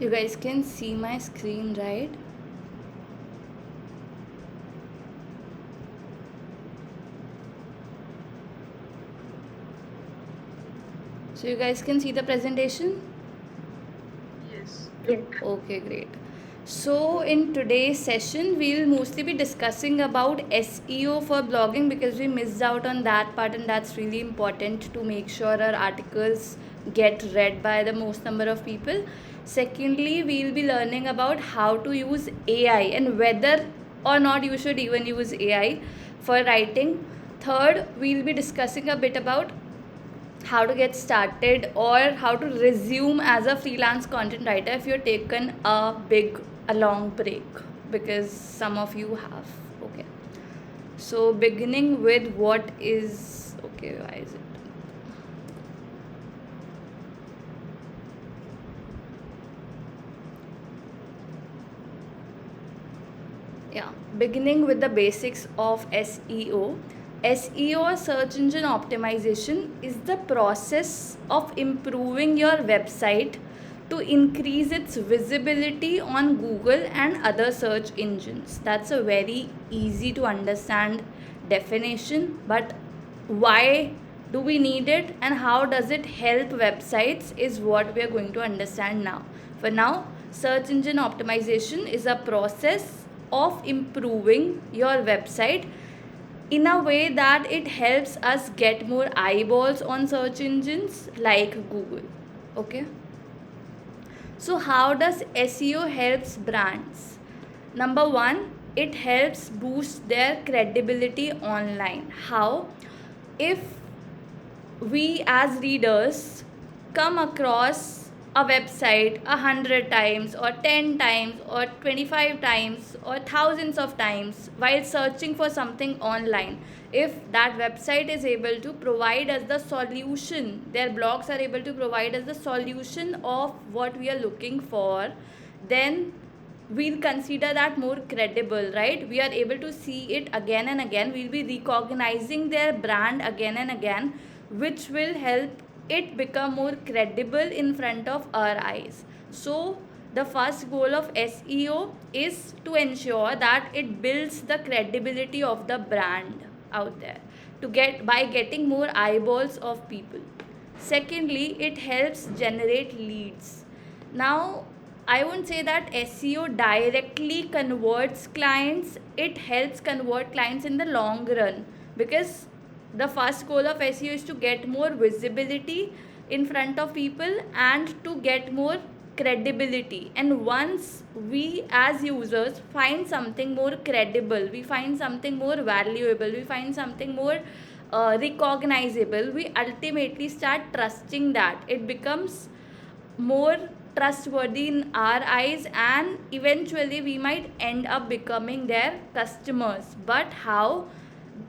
You guys can see my screen, right? So you guys can see the presentation? Yes. Okay, great. So in today's session, we will mostly be discussing about SEO for blogging because we missed out on that part, and that's really important to make sure our articles get read by the most number of people. Secondly, we will be learning about how to use AI and whether or not you should even use AI for writing. Third, we'll be discussing a bit about how to get started or how to resume as a freelance content writer if you've taken a long break, because some of you have. Okay, so beginning with what is okay, why is it yeah, beginning with the basics of SEO. SEO, or search engine optimization, is the process of improving your website to increase its visibility on Google and other search engines. That's a very easy to understand definition, but why do we need it and how does it help websites is what we are going to understand now. For now, search engine optimization is a process of improving your website in a way that it helps us get more eyeballs on search engines like Google. Okay, so how does SEO helps brands? Number one, it helps boost their credibility online. How? If we as readers come across a website 100 times or 10 times or 25 times or thousands of times while searching for something online, if that website is able to provide us the solution, their blogs are able to provide us the solution of what we are looking for, then we'll consider that more credible, right? We are able to see it again and again. We'll be recognizing their brand again and again, which will help it become more credible in front of our eyes. So the first goal of SEO is to ensure that it builds the credibility of the brand out there to get by getting more eyeballs of people. Secondly, it helps generate leads. Now, I won't say that SEO directly converts clients, it helps convert clients in the long run, because the first goal of SEO is to get more visibility in front of people and to get more credibility. And once we as users find something more credible, we find something more valuable, we find something more recognizable, we ultimately start trusting that. It becomes more trustworthy in our eyes, and eventually we might end up becoming their customers. But how?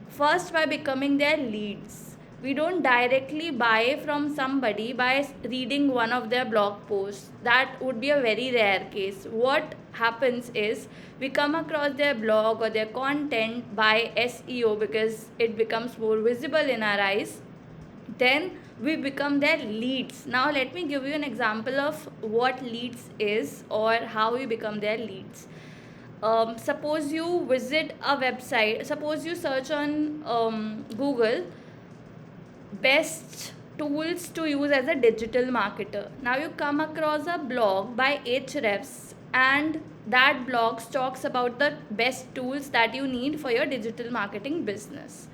First, by becoming their leads. We don't directly buy from somebody by reading one of their blog posts. That would be a very rare case. What happens is we come across their blog or their content by SEO because it becomes more visible in our eyes, then we become their leads. Now let me give you an example of what leads is or how we become their leads. Suppose you visit a website, suppose you search on Google best tools to use as a digital marketer. Now you come across a blog by Hrefs, and that blog talks about the best tools that you need for your digital marketing business.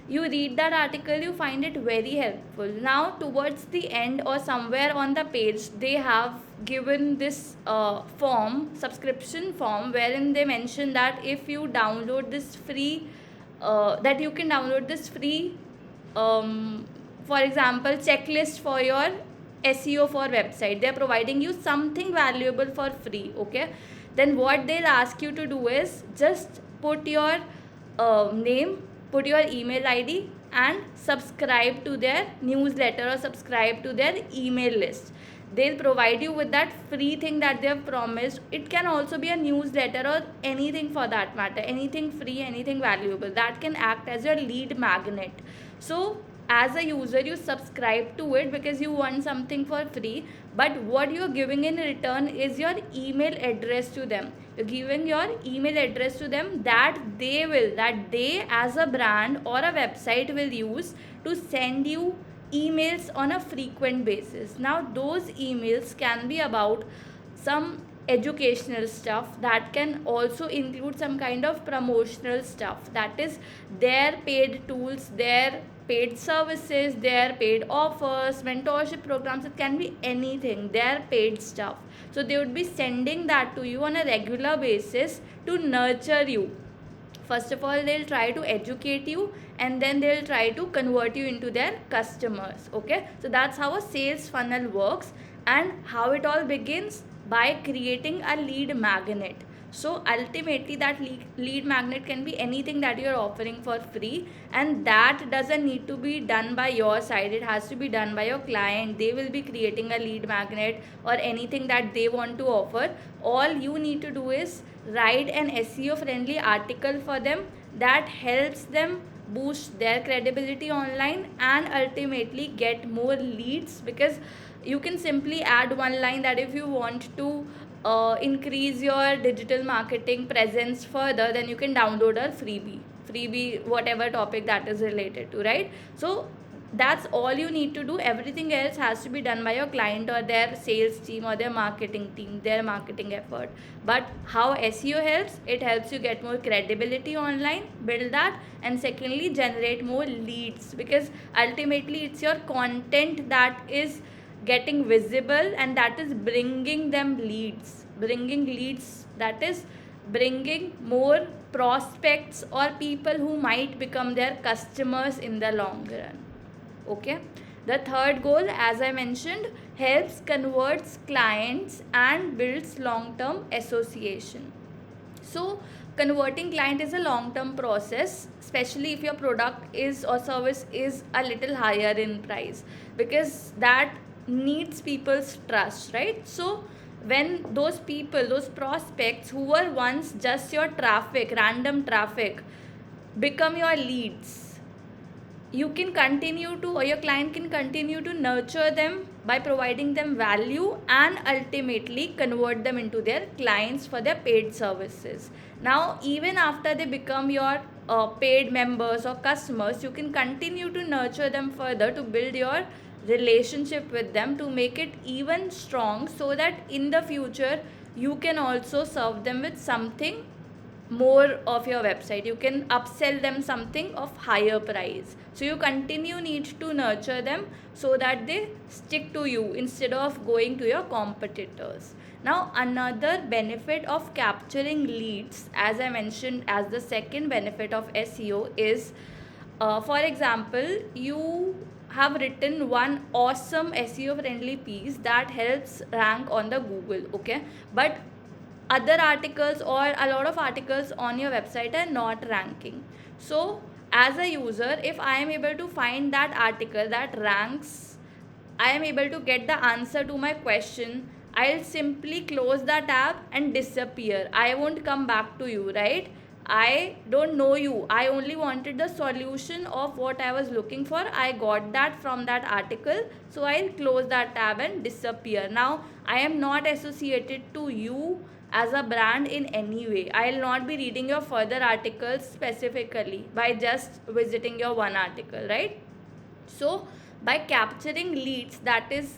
You read that article, you find it very helpful. Now towards the end or somewhere on the page, they have given this form, subscription form, wherein they mention that if you download this free that you can download this free, for example, checklist for your SEO for website. They're providing you something valuable for free. Okay, then what they'll ask you to do is just put your name, put your email ID, and subscribe to their newsletter or subscribe to their email list. They'll provide you with that free thing that they have promised. It can also be a newsletter or anything for that matter, anything free, anything valuable that can act as your lead magnet. So as a user, you subscribe to it because you want something for free, but what you're giving in return is your email address to them. You're giving your email address to them that they as a brand or a website will use to send you emails on a frequent basis. Now those emails can be about some educational stuff, that can also include some kind of promotional stuff, that is their paid tools, their paid services, their paid offers, mentorship programs. It can be anything, their paid stuff. So they would be sending that to you on a regular basis to nurture you. First of all, they'll try to educate you, and then they'll try to convert you into their customers. Okay, so that's how a sales funnel works. And how it all begins, by creating a lead magnet. So ultimately that lead magnet can be anything that you're offering for free, and that doesn't need to be done by your side, it has to be done by your client. They will be creating a lead magnet or anything that they want to offer. All you need to do is write an SEO friendly article for them that helps them boost their credibility online and ultimately get more leads. Because you can simply add one line that if you want to increase your digital marketing presence further, then you can download a freebie, whatever topic that is related to, right? So that's all you need to do. Everything else has to be done by your client or their sales team or their marketing team, their marketing effort. But how SEO helps, it helps you get more credibility online, build that, and secondly generate more leads, because ultimately it's your content that is getting visible and that is bringing them leads, that is bringing more prospects or people who might become their customers in the long run. Okay, the third goal, as I mentioned, helps converts clients and builds long term association. So converting client is a long term process, especially if your product is or service is a little higher in price, because that needs people's trust, right? So when those people, those prospects who were once just your traffic, random traffic, become your leads, you can continue to, or your client can continue to nurture them by providing them value and ultimately convert them into their clients for their paid services. Now even after they become your paid members or customers, you can continue to nurture them further to build your relationship with them, to make it even strong, so that in the future you can also serve them with something more of your website. You can upsell them something of higher price. So you continue need to nurture them so that they stick to you instead of going to your competitors. Now another benefit of capturing leads, as I mentioned as the second benefit of SEO, is for example, you have written one awesome SEO friendly piece that helps rank on the Google, okay, but other articles or a lot of articles on your website are not ranking. So as a user, if I am able to find that article that ranks, I am able to get the answer to my question, I'll simply close the tab and disappear. I won't come back to you, right? I don't know you. I only wanted the solution of what I was looking for. I got that from that article. So I'll close that tab and disappear. Now I am not associated to you as a brand in any way. I'll not be reading your further articles specifically by just visiting your one article, right? So by capturing leads, that is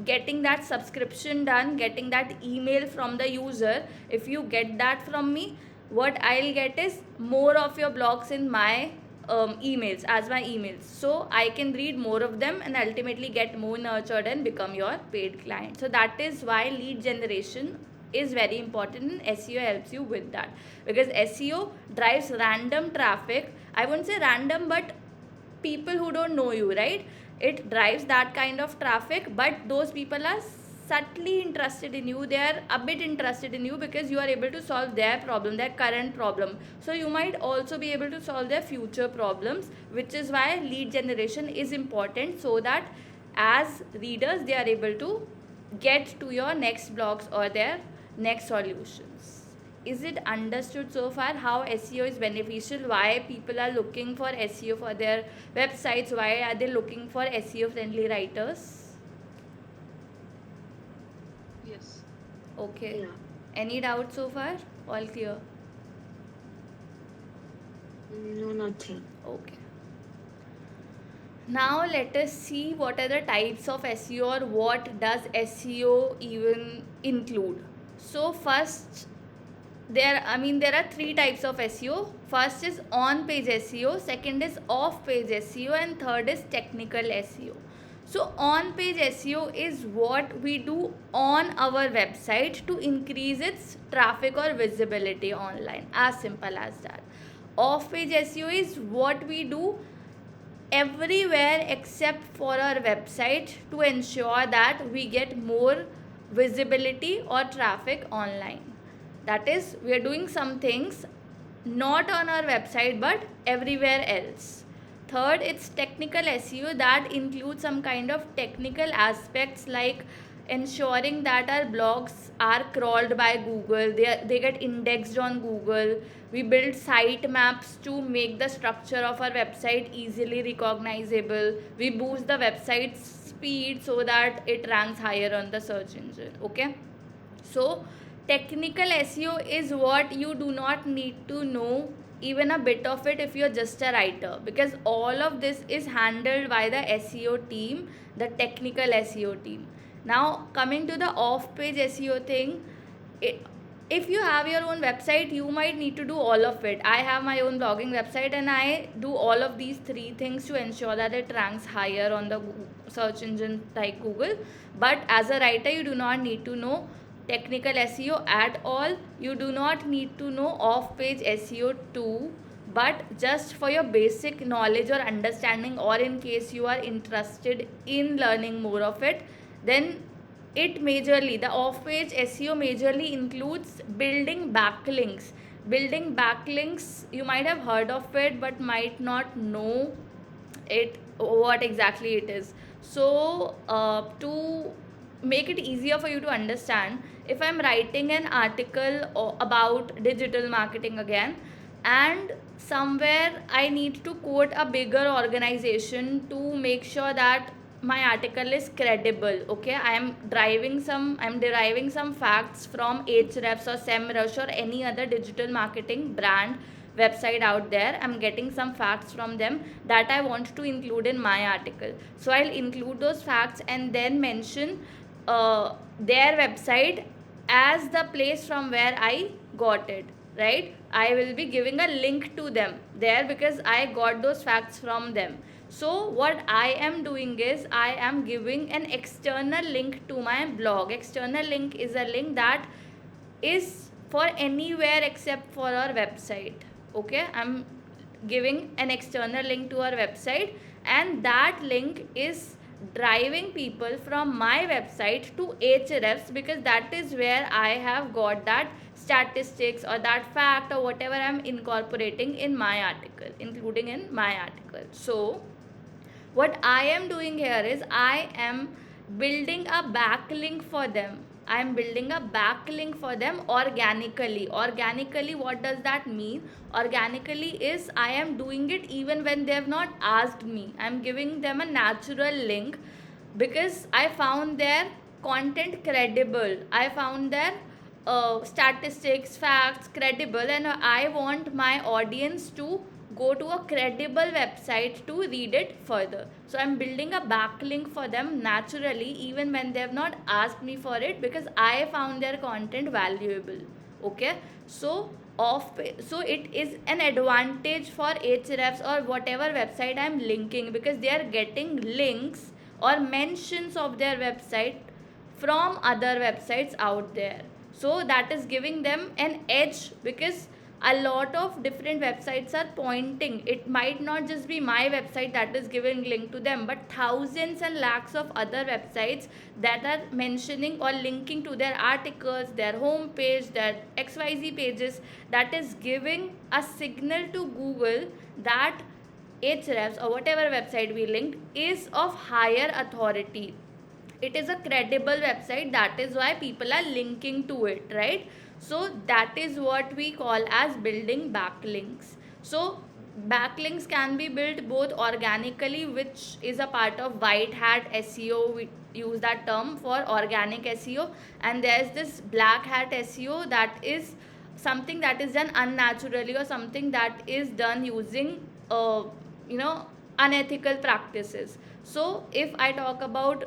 getting that subscription done, getting that email from the user, if you get that from me, what I'll get is more of your blogs in my emails, as my emails, so I can read more of them and ultimately get more nurtured and become your paid client. So that is why lead generation is very important, and SEO helps you with that, because SEO drives random traffic. I wouldn't say random, but people who don't know you, right? It drives that kind of traffic, but those people are subtly interested in you. They are a bit interested in you because you are able to solve their problem, their current problem. So you might also be able to solve their future problems, which is why lead generation is important, so that as readers they are able to get to your next blogs or their next solutions. Is it understood so far how SEO is beneficial? Why people are looking for SEO for their websites? Why are they looking for SEO friendly writers? Yes. Okay. Yeah. Any doubt so far? All clear? No, nothing. Okay. Now let us see what are the types of SEO or what does SEO even include. So first, there are three types of SEO. First is on page SEO, second is off page SEO, and third is technical SEO. So on page SEO is what we do on our website to increase its traffic or visibility online, as simple as that. Off page SEO is what we do everywhere except for our website to ensure that we get more visibility or traffic online. That is, we are doing some things not on our website but everywhere else. Third, it's technical SEO that includes some kind of technical aspects like ensuring that our blogs are crawled by Google, they get indexed on Google. We build site maps to make the structure of our website easily recognizable. We boost the website's speed so that it ranks higher on the search engine. Okay, so technical SEO is what you do not need to know even a bit of it if you're just a writer, because all of this is handled by the SEO team, the technical SEO team. Now coming to the off page SEO thing, it, if you have your own website you might need to do all of it. I have my own blogging website and I do all of these three things to ensure that it ranks higher on the search engine like Google. But as a writer you do not need to know technical SEO at all. You do not need to know off page SEO too, but just for your basic knowledge or understanding, or in case you are interested in learning more of it, then it majorly, the off page SEO majorly includes building backlinks. Building backlinks, you might have heard of it but might not know it what exactly it is. So to make it easier for you to understand, if I'm writing an article about digital marketing again, and somewhere I need to quote a bigger organization to make sure that my article is credible. Okay, I'm deriving some facts from Ahrefs or SEMrush or any other digital marketing brand website out there. I'm getting some facts from them that I want to include in my article. So I'll include those facts and then mention their website as the place from where I got it, right? I will be giving a link to them there because I got those facts from them. So what I am doing is I am giving an external link to my blog. External link is a link that is for anywhere except for our website. Okay, I'm giving an external link to our website, and that link is driving people from my website to Ahrefs because that is where I have got that statistics or that fact or whatever I'm incorporating in my article, including in my article. So what I am doing here is I am building a backlink for them. I am building a backlink for them organically. Organically, what does that mean? Organically is I am doing it even when they have not asked me. I am giving them a natural link because I found their content credible. I found their statistics, facts credible, and I want my audience to go to a credible website to read it further. So I'm building a backlink for them naturally even when they have not asked me for it because I found their content valuable. Okay, so so it is an advantage for Ahrefs or whatever website I'm linking because they are getting links or mentions of their website from other websites out there. So that is giving them an edge because a lot of different websites are pointing. It might not just be my website that is giving link to them, but thousands and lakhs of other websites that are mentioning or linking to their articles, their home page, their XYZ pages, that is giving a signal to Google that Ahrefs or whatever website we linked is of higher authority. It is a credible website, that is why people are linking to it, right? So that is what we call as building backlinks. So backlinks can be built both organically, which is a part of white hat SEO, use that term for organic SEO, and there's this black hat SEO, that is something that is done unnaturally, or something that is done using you know unethical practices. So if I talk about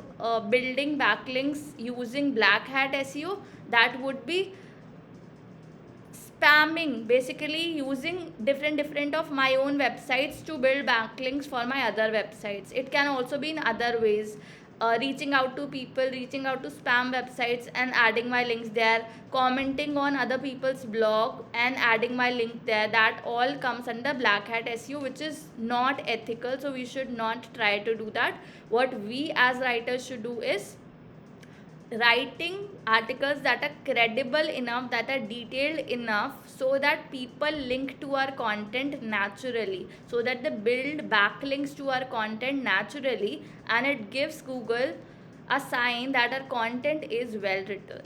building backlinks using black hat SEO, that would be spamming, basically using different of my own websites to build backlinks for my other websites. It can also be in other ways, reaching out to people, reaching out to spam websites and adding my links there, commenting on other people's blog and adding my link there. That all comes under black hat SEO, which is not ethical, so we should not try to do that. What we as writers should do is writing articles that are credible enough, that are detailed enough, so that people link to our content naturally, so that they build backlinks to our content naturally, and it gives Google a sign that our content is well written.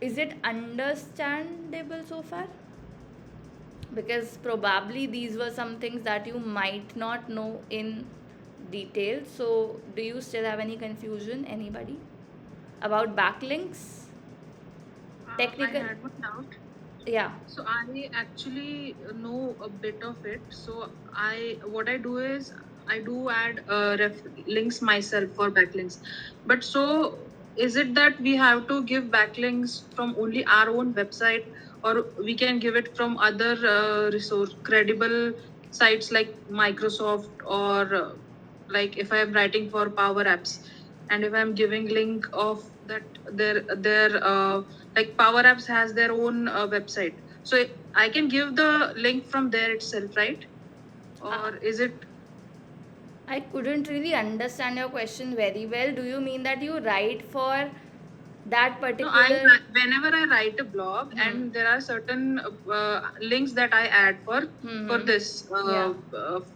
Is it understandable so far? Because probably these were some things that you might not know in detail. So do you still have any confusion, anybody, about backlinks? I Technical. had one doubt. Yeah. So I actually know a bit of it. So what I do is I do add links myself for backlinks. But so is it that we have to give backlinks from only our own website, or we can give it from other resource credible sites like Microsoft, or like if I am writing for Power Apps, and if I'm giving link of that their like Power Apps has their own website, so I can give the link from there itself, right? Or is it? I couldn't really understand your question very well. Do you mean that you write for that No, particular? whenever I write a blog, Hmm. and there are certain links that I add for Hmm. this Yeah.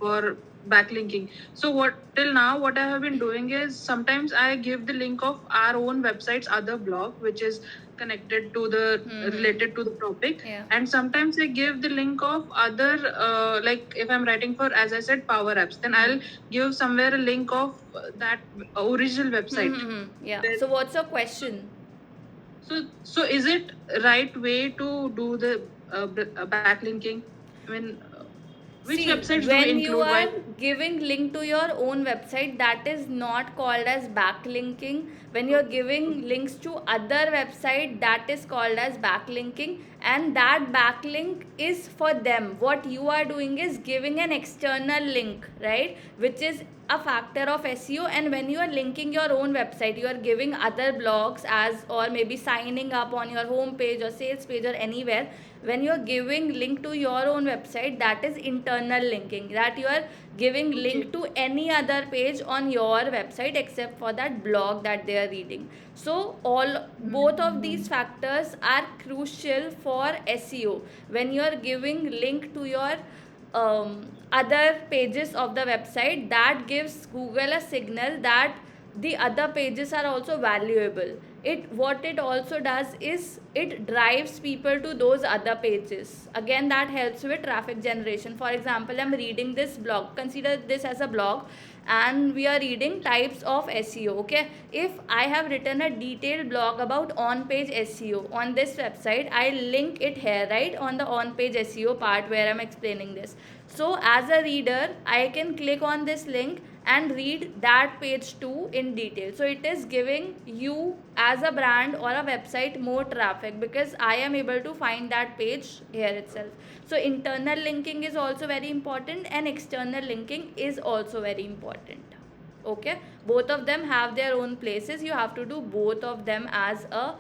for backlinking. So what till now what I have been doing is sometimes I give the link of our own website's other blog, which is connected to the Hmm. related to the topic, Yeah. and sometimes I give the link of other like if I'm writing for, as I said, Power Apps, then I'll give somewhere a link of that original website. Yeah. Where So what's your question? so is it right way to do the backlinking? I mean, which See, websites do we when you include are while? giving link to your own website, that is not called as backlinking. When you're Okay. giving links to other website, that is called as backlinking, and that backlink is for them. What you are doing is giving an external link, right? Which is a factor of SEO. And when you are linking your own website, you are giving other blogs as, or maybe signing up on your home page or sales page or anywhere. When you are giving link to your own website, that is internal linking, that you are giving Okay. link to any other page on your website except for that blog that they are reading. So all both of these factors are crucial for SEO. When you are giving link to your other pages of the website, that gives Google a signal that the other pages are also valuable. It what it also does is it drives people to those other pages. Again, that helps with traffic generation. For example, I'm reading this blog, consider this as a blog, and we are reading types of SEO. Okay, if I have written a detailed blog about on page SEO on this website, I link it here, right, on the on page SEO part where I'm explaining this. So as a reader, I can click on this link and read that page too in detail. So it is giving you as a brand or a website more traffic, because I am able to find that page here itself. So internal linking is also very important, and external linking is also very important. Okay, both of them have their own places. You have to do both of them as a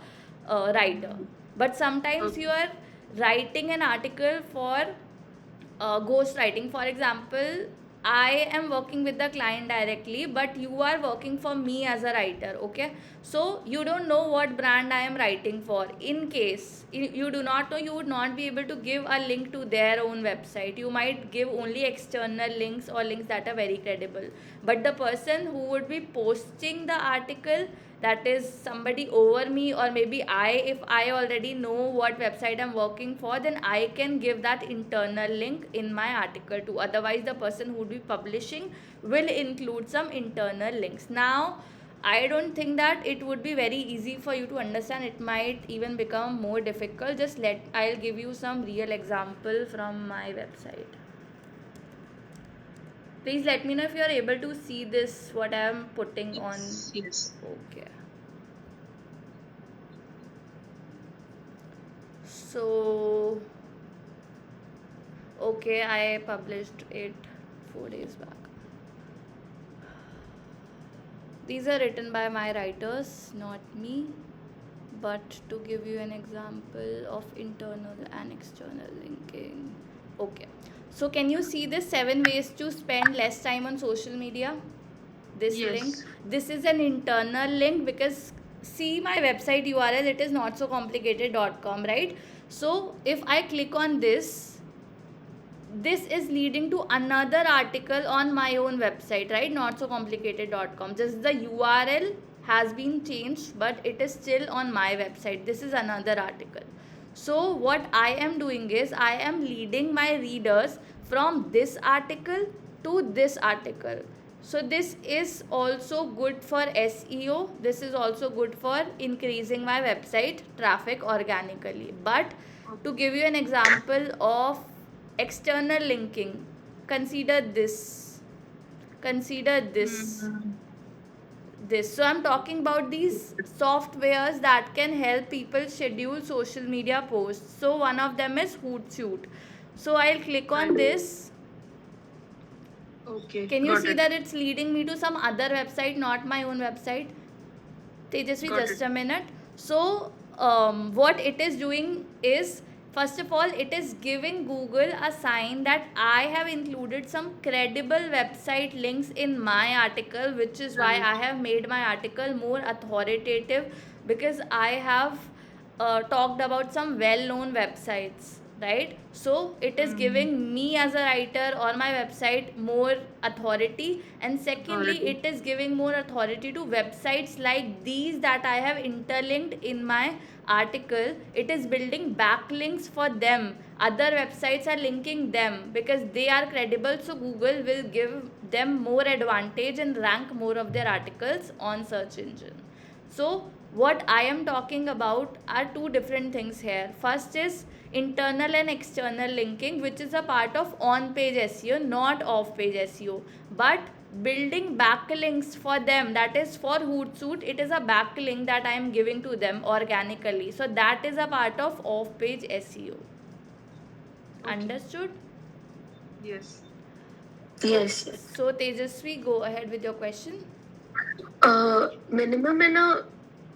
writer. But sometimes you Okay. are writing an article for ghost writing. For example, I am working with the client directly, but you are working for me as a writer. Okay, so you don't know what brand I am writing for. In case you do not know, you would not be able to give a link to their own website. You might give only external links or links that are very credible. But the person who would be posting the article, that is somebody over me, or maybe I, if I already know what website I'm working for, then I can give that internal link in my article too. Otherwise, the person who would be publishing will include some internal links. Now, I don't think that it would be very easy for you to understand. It might even become more difficult. I'll give you some real example from my website. Please let me know if you are able to see this, what I am putting on. Yes. Okay. So, okay, I published it 4 days back. These are written by my writers, not me. But to give you an example of internal and external linking. Okay. So, can you see this 7 ways to spend less time on social media? This Yes. link. This is an internal link because see my website URL, it is not so complicated.com, right? So, if I click on this is leading to another article on my own website, right? Not so complicated.com. Just the URL has been changed, but it is still on my website. This is another article. So what I am doing is I am leading my readers from this article to this article. So this is also good for SEO. This is also good for increasing my website traffic organically. But to give you an example of external linking, consider this. So I'm talking about these softwares that can help people schedule social media posts. So one of them is Hootsuite. So I'll click on this. Okay. Can you got see it. that it's leading me to some other website, not my own website? Tejasvi, Got just it. a minute. So, what it is doing is, first of all, it is giving Google a sign that I have included some credible website links in my article, which is why I have made my article more authoritative, because I have talked about some well-known websites, right? So it is giving me as a writer or my website more authority, and secondly Authority. it is giving more authority to websites like these that I have interlinked in my article. It is building backlinks for them. Other websites are linking them because they are credible, so Google will give them more advantage and rank more of their articles on search engine. So what I am talking about are two different things here. First is internal and external linking, which is a part of on-page SEO, not off-page SEO. But building backlinks for them, that is for Hootsuite, it is a backlink that I am giving to them organically. So that is a part of off-page SEO. Okay. Understood? Yes. Yes. So Tejasvi, go ahead with your question. Minimum in a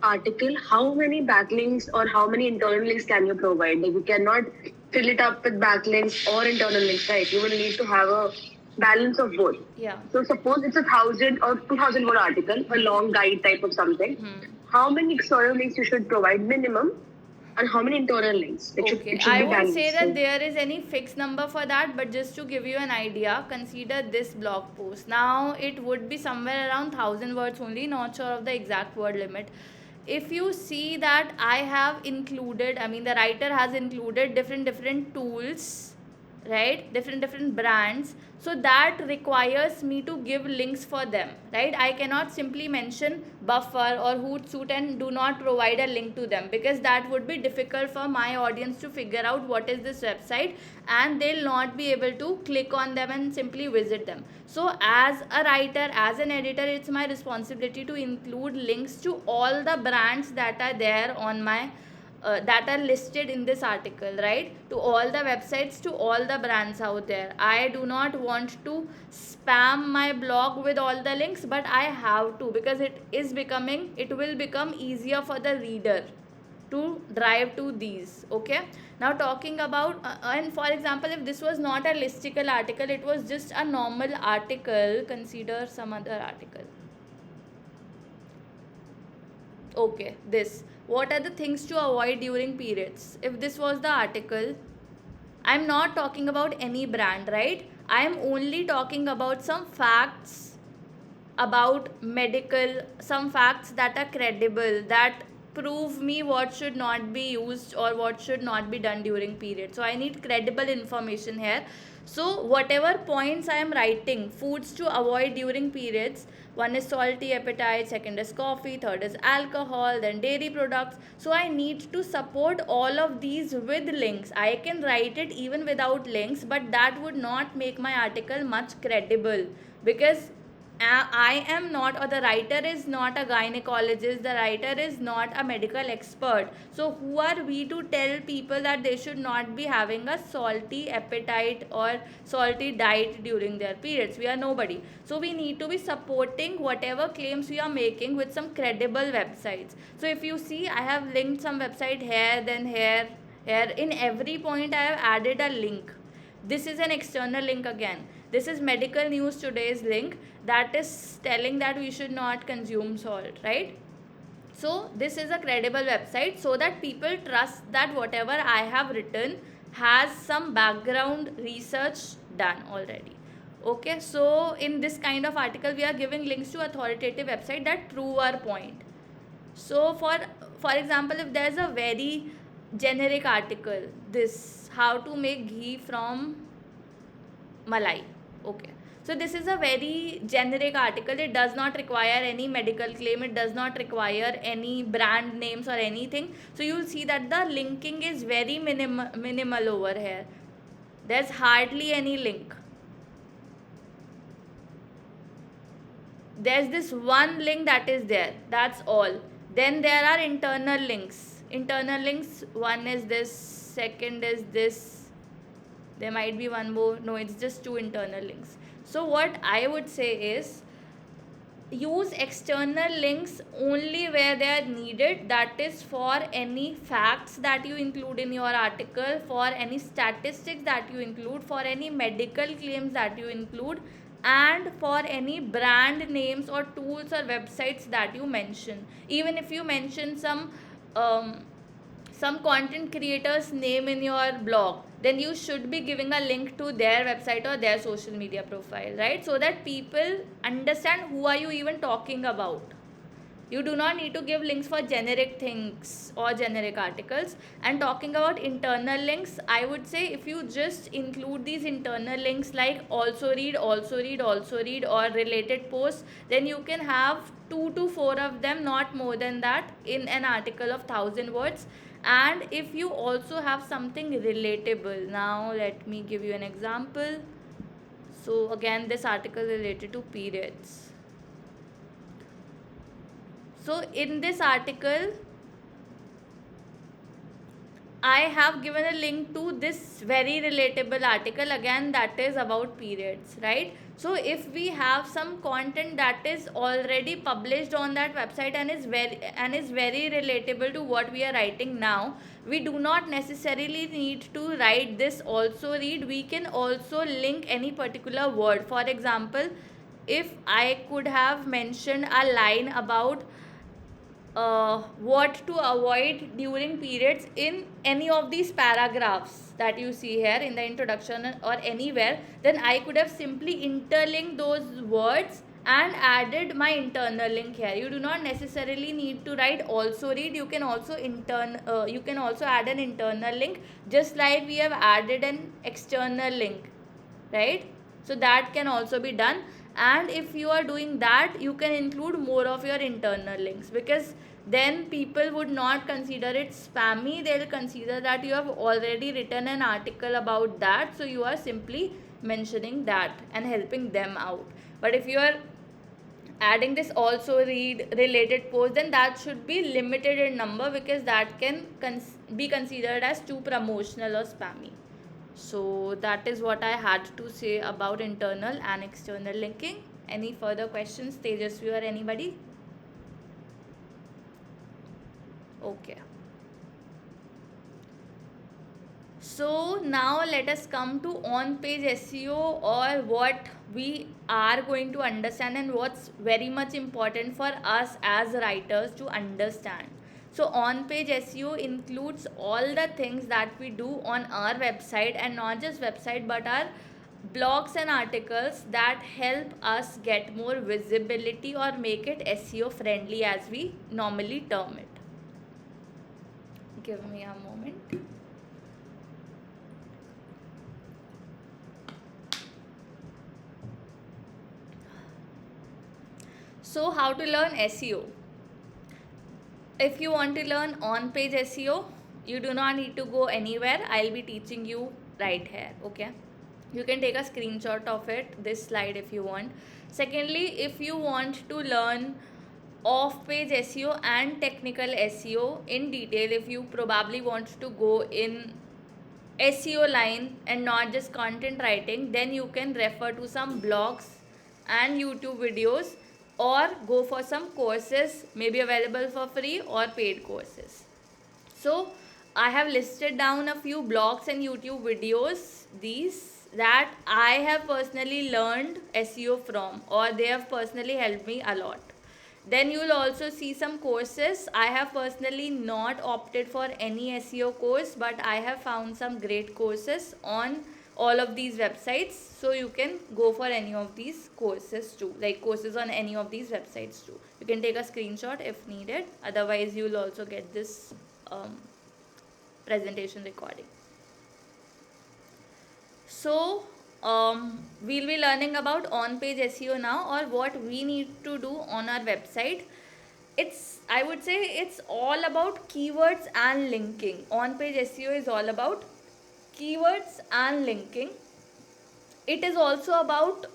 article, how many backlinks or how many internal links can you provide? Like you cannot fill it up with backlinks or internal links, right? You will need to have a balance of both. Yeah. So suppose it's 1,000 or 2,000 word article, a long guide type of something. How many external links you should provide minimum, and how many internal links? Okay, It should I be won't say balanced. that there is any fixed number for that, but just to give you an idea, consider this blog post. Now, it would be somewhere around 1,000 words only, not sure of the exact word limit. If you see that I have included, I mean, the writer has included different tools, right? Different brands. So that requires me to give links for them, right? I cannot simply mention Buffer or Hootsuite and do not provide a link to them, because that would be difficult for my audience to figure out what is this website, and they'll not be able to click on them and simply visit them. So as a writer, as an editor, it's my responsibility to include links to all the brands that are there on my that are listed in this article, right? To all the websites, to all the brands out there. I do not want to spam my blog with all the links, but I have to, because it will become easier for the reader to drive to these. Okay, now talking about and for example, if this was not a listicle article, it was just a normal article, consider some other article. Okay, this. What are the things to avoid during periods? If this was the article, I'm not talking about any brand, right? I'm only talking about some facts about medical, some facts that are credible, that prove me what should not be used or what should not be done during period. So I need credible information here. So whatever points I am writing, foods to avoid during periods, One is salty appetite, second is coffee, third is alcohol, then dairy products. So I need to support all of these with links. I can write it even without links, but that would not make my article much credible, because I am not, or the writer is not a gynecologist, the writer is not a medical expert. So, who are we to tell people that they should not be having a salty appetite or salty diet during their periods? We are nobody. So, we need to be supporting whatever claims we are making with some credible websites. So, if you see, I have linked some website here, then here, here. In every point, I have added a link. This is an external link again. This is medical news today's link that is telling that we should not consume salt, right? So this is a credible website, so that people trust that whatever I have written has some background research done already. Okay, so in this kind of article we are giving links to authoritative website that prove our point. So for example, if there's a very generic article, this how to make ghee from malai, okay, so this is a very generic article. It does not require any medical claim, it does not require any brand names or anything. So you'll see that the linking is very minimal over here. There's hardly any link. There's this one link that is there, that's all. Then there are internal links. Internal links, one is this, second is this, there might be one more. No, it's just two internal links. So what I would say is, use external links only where they are needed. That is for any facts that you include in your article, for any statistics that you include, for any medical claims that you include, and for any brand names or tools or websites that you mention. Even if you mention some content creator's name in your blog, then you should be giving a link to their website or their social media profile, right? So that people understand who are you even talking about. You do not need to give links for generic things or generic articles. And talking about internal links, I would say if you just include these internal links like also read, also read, also read, or related posts, then you can have 2 to 4 of them, not more than that, in an article of 1,000 words. And if you also have something relatable, now let me give you an example. So again, this article related to periods. So in this article, I have given a link to this very relatable article again, that is about periods, right? So if we have some content that is already published on that website and is very relatable to what we are writing now, we do not necessarily need to write this also read. We can also link any particular word. For example, if I could have mentioned a line about what to avoid during periods in any of these paragraphs that you see here in the introduction or anywhere, then I could have simply interlinked those words and added my internal link here. You do not necessarily need to write also read. You can also add an internal link, just like we have added an external link, right? So that can also be done. And if you are doing that, you can include more of your internal links, because then people would not consider it spammy. They'll consider that you have already written an article about that, so you are simply mentioning that and helping them out. But if you are adding this also read related post, then that should be limited in number, because that can be considered as too promotional or spammy. So that is what I had to say about internal and external linking. Any further questions, Tejasvi or anybody? Okay. So now let us come to on-page SEO, or what we are going to understand and what's very much important for us as writers to understand. So on-page SEO includes all the things that we do on our website, and not just website but our blogs and articles that help us get more visibility or make it SEO friendly, as we normally term it. Give me a moment. So how to learn SEO? If you want to learn on page SEO, you do not need to go anywhere. I'll be teaching you right here. Okay, you can take a screenshot of it, this slide, if you want. Secondly, if you want to learn off page SEO and technical SEO in detail, if you probably want to go in SEO line and not just content writing, then you can refer to some blogs and YouTube videos, or go for some courses, maybe available for free or paid courses. So I have listed down a few blogs and YouTube videos, these that I have personally learned SEO from, or they have personally helped me a lot. Then you will also see some courses. I have personally not opted for any SEO course, but I have found some great courses on all of these websites. So you can go for any of these courses too, like courses on any of these websites too. You can take a screenshot if needed. Otherwise, you will also get this presentation recording. So we'll be learning about on-page SEO now, or what we need to do on our website. I would say it's all about keywords and linking. On-page SEO is all about keywords and linking. It is also about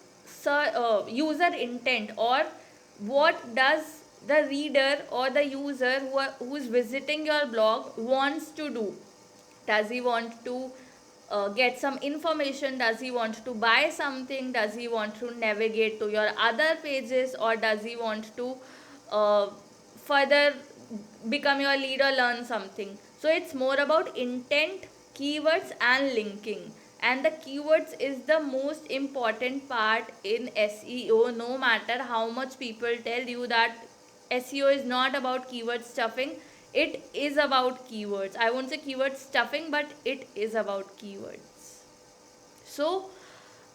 user intent, or what does the reader or the user who is visiting your blog wants to do. Does he want to get some information? Does he want to buy something? Does he want to navigate to your other pages, or does he want to uh, further become your lead or learn something? So it's more about intent, keywords and linking. And the keywords is the most important part in SEO. No matter how much people tell you that SEO is not about keyword stuffing, it is about keywords. I won't say keyword stuffing, but it is about keywords. So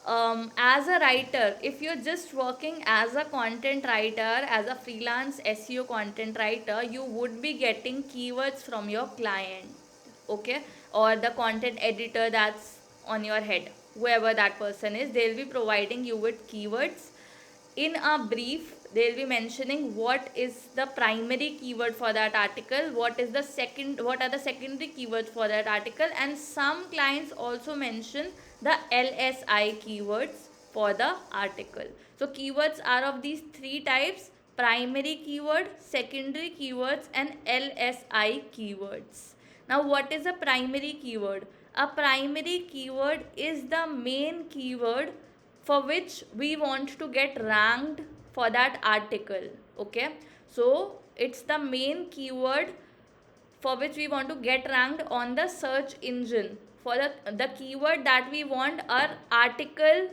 as a writer, if you're just working as a content writer, as a freelance SEO content writer, you would be getting keywords from your client, okay, or the content editor that's on your head, whoever that person is. They'll be providing you with keywords. In a brief, they'll be mentioning what is the primary keyword for that article, what are the secondary keywords for that article, and some clients also mention the LSI keywords for the article. So keywords are of these three types: primary keyword, secondary keywords and LSI keywords. Now what is a primary keyword? A primary keyword is the main keyword for which we want to get ranked for that article. Okay, so it's the main keyword for which we want to get ranked on the search engine, for the keyword that we want our article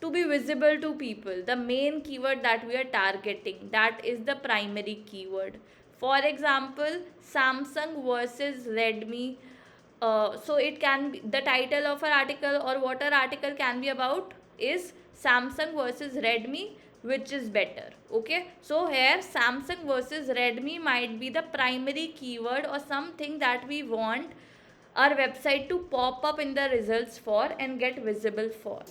to be visible to people, the main keyword that we are targeting, that is the primary keyword. For example, Samsung versus Redmi. So it can be the title of an article, or what our article can be about is Samsung versus Redmi, which is better. Okay, so here Samsung versus Redmi might be the primary keyword, or something that we want our website to pop up in the results for and get visible for.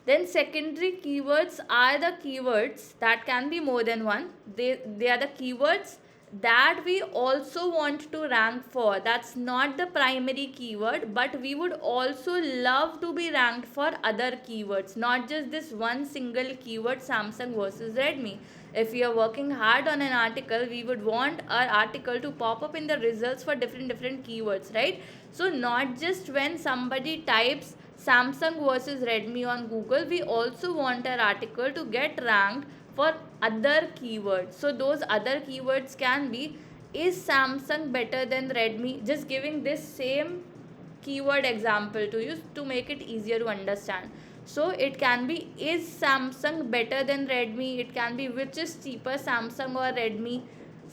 Then secondary keywords are the keywords that can be more than one. They are the keywords that we also want to rank for. That's not the primary keyword, but we would also love to be ranked for other keywords, not just this one single keyword, Samsung versus Redmi. If we are working hard on an article, we would want our article to pop up in the results for different keywords, right? So not just when somebody types Samsung versus Redmi on Google, we also want our article to get ranked for other keywords. So those other keywords can be, is Samsung better than Redmi? Just giving this same keyword example to you to make it easier to understand. So it can be, is Samsung better than Redmi? It can be, which is cheaper, Samsung or Redmi?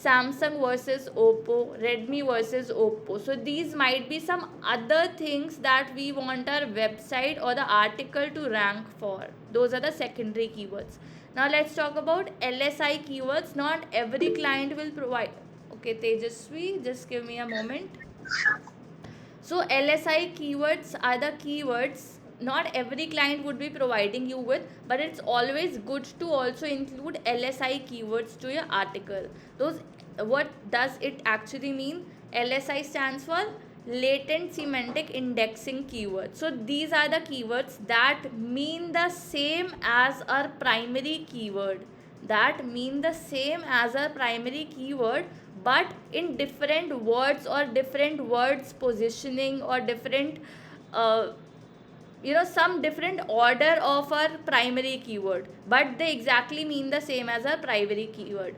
Samsung versus Oppo, Redmi versus Oppo. So these might be some other things that we want our website or the article to rank for. Those are the secondary keywords. Now let's talk about LSI keywords. Not every client will provide. Okay, Tejaswi, just give me a moment. So LSI keywords are the keywords not every client would be providing you with, but it's always good to also include LSI keywords to your article. Those, what does it actually mean? LSI stands for latent semantic indexing keywords. So these are the keywords that mean the same as our primary keyword, but in different words or different words positioning or different uh, some different order of our primary keyword, but they exactly mean the same as our primary keyword.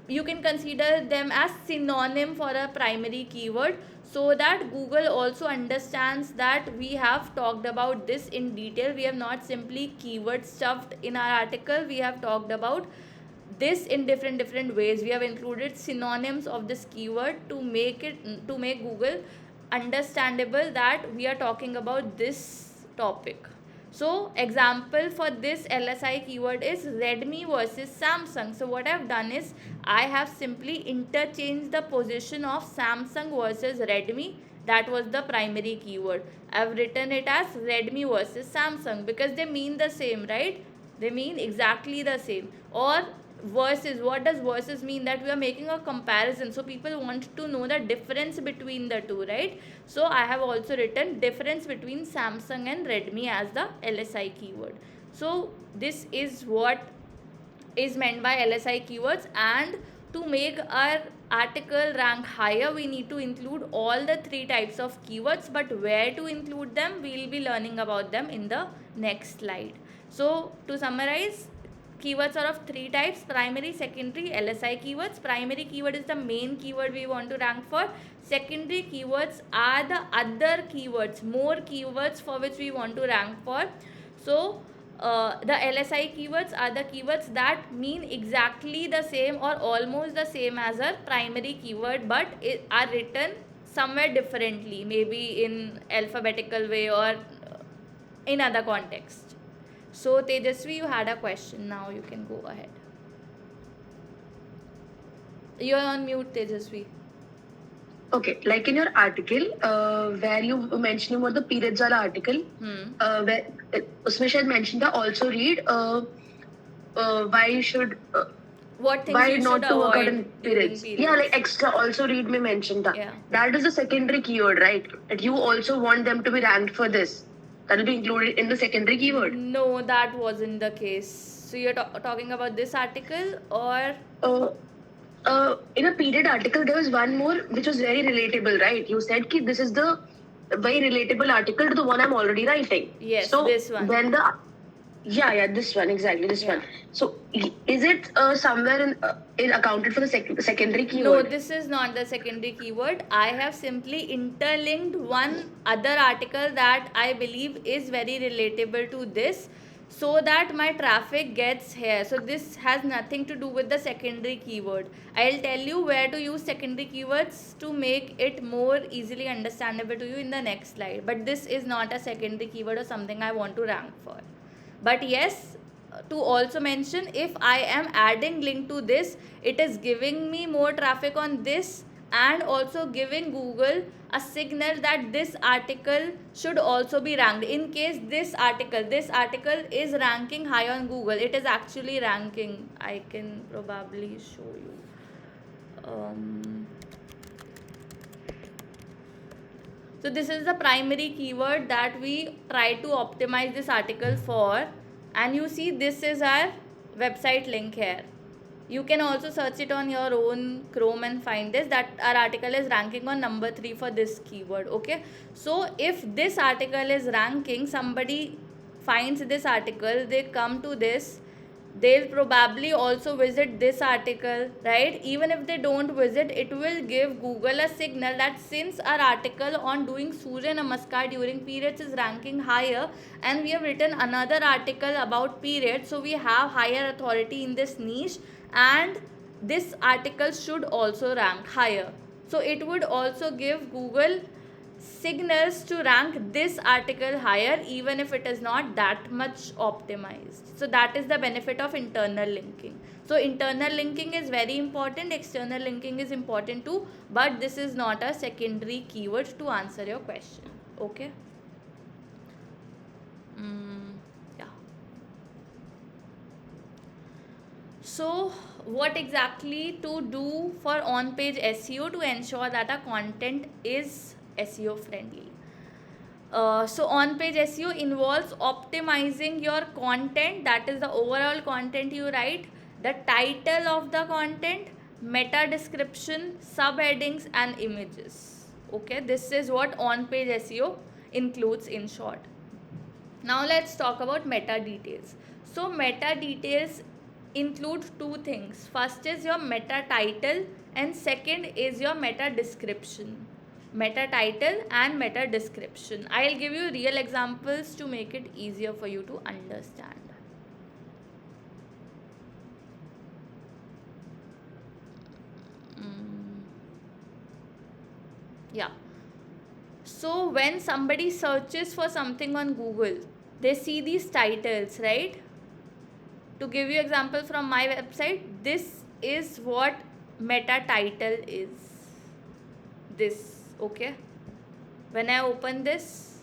You can consider them as synonym for a primary keyword, so that Google also understands that we have talked about this in detail. We have not simply keyword stuffed in our article, we have talked about this in different ways. We have included synonyms of this keyword to make Google understandable that we are talking about this topic. So example for this LSI keyword is Redmi versus Samsung. So what I've done is I have simply interchanged the position of Samsung versus Redmi. That was the primary keyword. I've written it as Redmi versus Samsung because they mean the same, right? They mean exactly the same. Or versus, what does versus mean? That we are making a comparison, so people want to know the difference between the two, right? So I have also written difference between Samsung and Redmi as the LSI keyword. So this is what is meant by LSI keywords. And to make our article rank higher, we need to include all the three types of keywords, but where to include them, we will be learning about them in the next slide. So to summarize, keywords are of three types: primary, secondary, LSI keywords. Primary keyword is the main keyword we want to rank for. Secondary keywords are the other keywords, more keywords for which we want to rank for. So the LSI keywords are the keywords that mean exactly the same or almost the same as a primary keyword, but are written somewhere differently, maybe in alphabetical way or in other context. So Tejasvi, you had a question. Now you can go ahead. You're on mute, Tejasvi. Okay, like in your article, where you mentioned about the periods वाला article, where उसमें शायद mentioned था also read why you should What things why you not should to work out avoid in during periods. periods. Yeah, like extra also read me mentioned that. Yeah. That is a secondary keyword, right? That you also want them to be ranked for this. That will be included in the secondary keyword. No, that wasn't the case. So you're talking about this article, or In a period article, there was one more which was very relatable, right? You said that this is the very relatable article to the one I'm already writing. Yes, So this one. when the this one, exactly this one. So is it somewhere in accounted for the secondary No, keyword? this is not the secondary keyword. I have simply interlinked one other article that I believe is very relatable to this, so that my traffic gets here. So this has nothing to do with the secondary keyword. I'll tell you where to use secondary keywords to make it more easily understandable to you in the next slide. But this is not a secondary keyword or something I want to rank for. But yes, to also mention, if I am adding link to this, it is giving me more traffic on this and also giving Google a signal that this article should also be ranked. In case this article is ranking high on Google, it is actually ranking. I can probably show you. So this is the primary keyword that we try to optimize this article for, and you see this is our website link here. You can also search it on your own Chrome and find this, that our article is ranking on number 3 for this keyword. Okay, so if this article is ranking, somebody finds this article, they come to this, they'll probably also visit this article, right? Even if they don't visit, it will give Google a signal that since our article on doing Surya Namaskar during periods is ranking higher, and we have written another article about periods, so we have higher authority in this niche, and this article should also rank higher. So it would also give Google signals to rank this article higher, even if it is not that much optimized. So that is the benefit of internal linking. So internal linking is very important, external linking is important too, but this is not a secondary keyword to answer your question. Okay. Yeah. So, what exactly to do for on-page SEO to ensure that our content is SEO friendly? So on-page SEO involves optimizing your content, that is the overall content you write, the title of the content, meta description, subheadings and images. Okay, this is what on-page SEO includes in short. Now let's talk about meta details. So meta details include two things. First is your meta title and second is your meta description. Meta title and meta description. I'll give you real examples to make it easier for you to understand. Yeah. So when somebody searches for something on Google, they see these titles, right? To give you example from my website, this is what meta title is. This, okay? When I open this,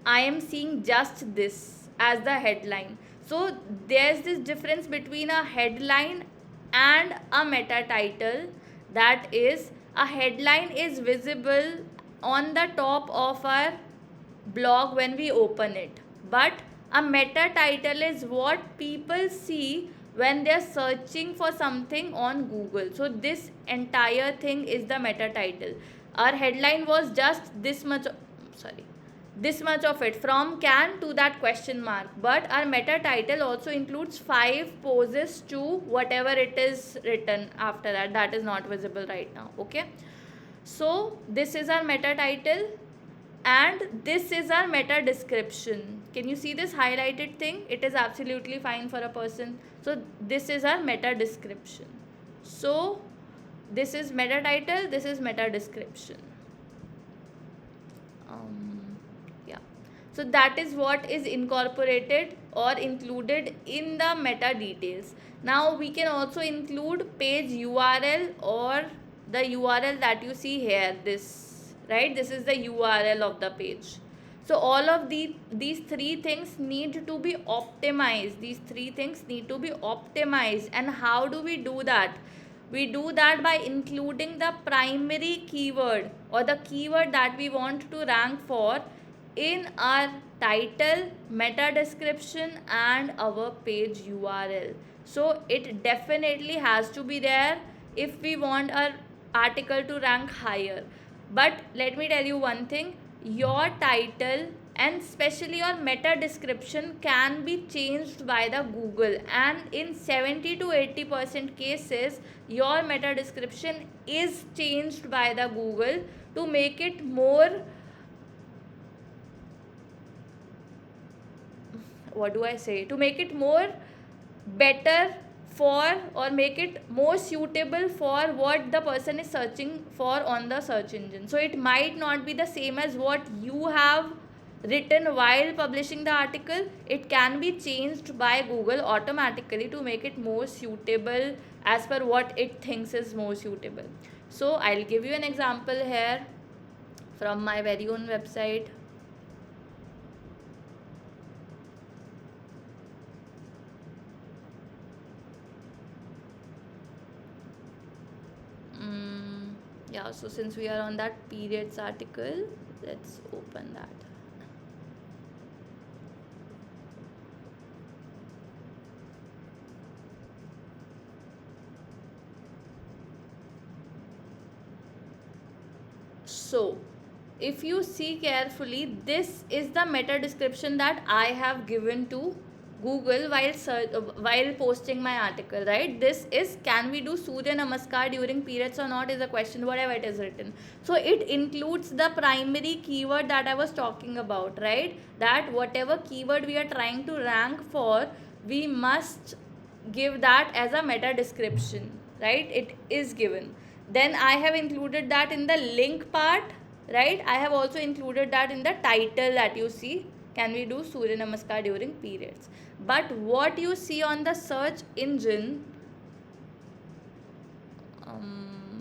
I am seeing just this as the headline. So there's this difference between a headline and a meta title. That is, a headline is visible on the top of our blog when we open it, but a meta title is what people see when they're searching for something on Google. So this entire thing is the meta title. Our headline was just this much, sorry, this much of it, from can to that question mark, but our meta title also includes 5 poses to whatever it is written after that, that is not visible right now. Okay, so this is our meta title and this is our meta description. Can you see this highlighted thing? It is absolutely fine for a person. So this is our meta description. So this is meta title, this is meta description. Yeah, so that is what is incorporated or included in the meta details. Now we can also include page URL or the URL that you see here, this, right? This is the URL of the page. So all of these three things need to be optimized. These three things need to be optimized. And how do we do that? We do that by including the primary keyword or the keyword that we want to rank for in our title, meta description and our page URL. So it definitely has to be there if we want our article to rank higher. But let me tell you one thing, your title and especially your meta description can be changed by the Google, and in 70 to 80% cases your meta description is changed by the Google to make it more, what do I say, to make it more better for, or make it more suitable for what the person is searching for on the search engine. So it might not be the same as what you have written while publishing the article. It can be changed by Google automatically to make it more suitable as per what it thinks is more suitable. So I'll give you an example here from my very own website. Yeah, so since we are on that periods article, let's open that. So if you see carefully, this is the meta description that I have given to Google while posting my article, right? This is, can we do Surya Namaskar during periods or not, is a question, whatever it is written. So it includes the primary keyword that I was talking about, right? That whatever keyword we are trying to rank for, we must give that as a meta description, right? It is given. Then I have included that in the link part, right? I have also included that in the title that you see, can we do Surya Namaskar during periods. But what you see on the search engine,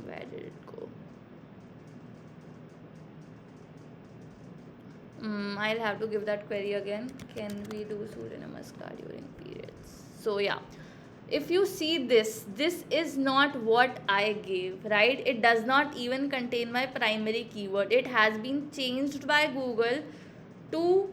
where did it go? I'll have to give that query again. Can we do Surya Namaskar during periods? So yeah, if you see this is not what I gave, right? It does not even contain my primary keyword. It has been changed by Google to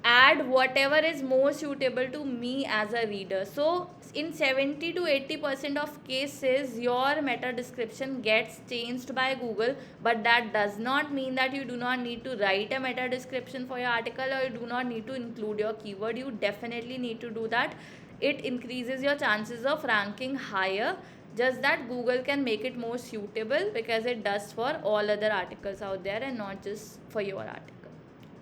add whatever is more suitable to me as a reader. So in 70 to 80% of cases your meta description gets changed by Google, but that does not mean that you do not need to write a meta description for your article, or you do not need to include your keyword. You definitely need to do that. It increases your chances of ranking higher, just that Google can make it more suitable because it does for all other articles out there and not just for your article.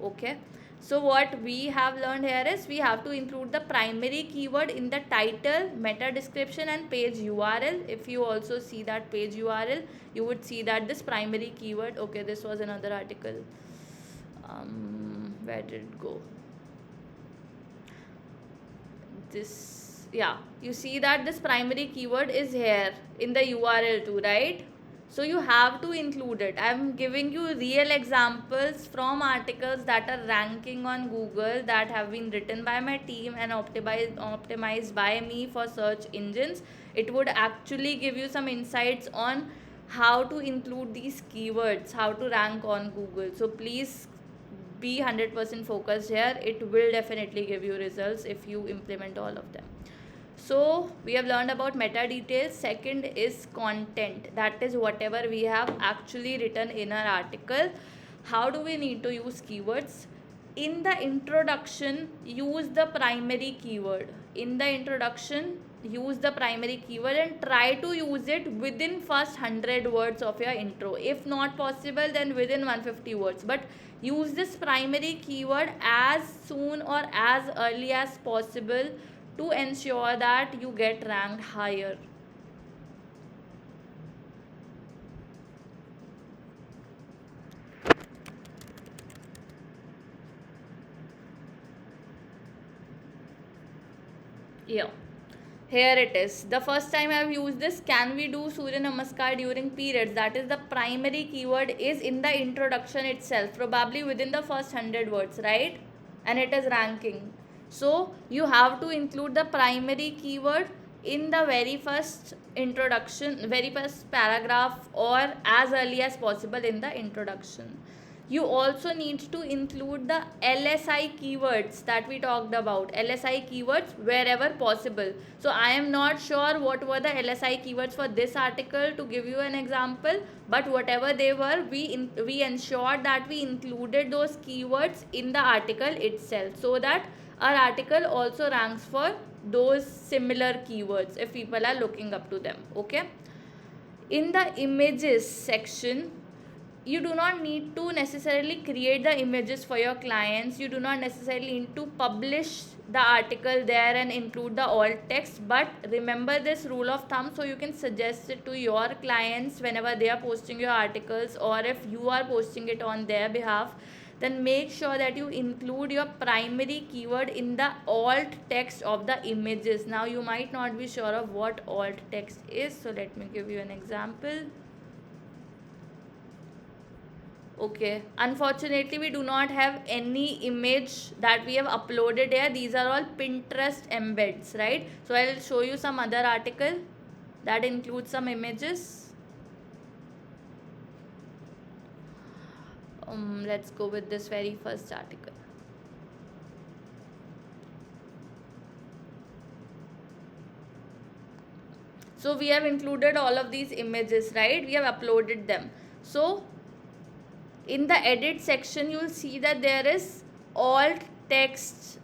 Okay, so what we have learned here is we have to include the primary keyword in the title, meta description and page URL. If you also see that page URL, you would see that this primary keyword, okay, this was another article, where did it go? This, yeah, you see that this primary keyword is here in the URL too, right? So you have to include it. I'm giving you real examples from articles that are ranking on Google, that have been written by my team and optimized by me for search engines. It would actually give you some insights on how to include these keywords, how to rank on Google. So please be 100% focused here. It will definitely give you results if you implement all of them. So we have learned about meta details. Second is content, that is whatever we have actually written in our article. How do we need to use keywords? In the introduction, use the primary keyword. In the introduction, use the primary keyword and try to use it within first 100 words of your intro. If not possible, then within 150 words. But use this primary keyword as soon or as early as possible to ensure that you get ranked higher. Yeah, here it is. The first time I have used this, can we do Surya Namaskar during periods? That is, the primary keyword is in the introduction itself, probably within the first 100 words, right? And it is ranking. So you have to include the primary keyword in the very first introduction, very first paragraph, or as early as possible in the introduction. You also need to include the LSI keywords that we talked about. LSI keywords wherever possible. So I am not sure what were the LSI keywords for this article to give you an example, but whatever they were, we ensured that we included those keywords in the article itself, so that our article also ranks for those similar keywords if people are looking up to them. Okay, in the images section, you do not need to necessarily create the images for your clients. You do not necessarily need to publish the article there and include the alt text, but remember this rule of thumb, so you can suggest it to your clients whenever they are posting your articles, or if you are posting it on their behalf, then make sure that you include your primary keyword in the alt text of the images. Now you might not be sure of what alt text is, so let me give you an example. Okay, unfortunately we do not have any image that we have uploaded here. These are all Pinterest embeds, right? So I'll show you some other article that includes some images. Let's go with this very first article. So we have included all of these images, right? We have uploaded them. So in the edit section, you will see that there is alt text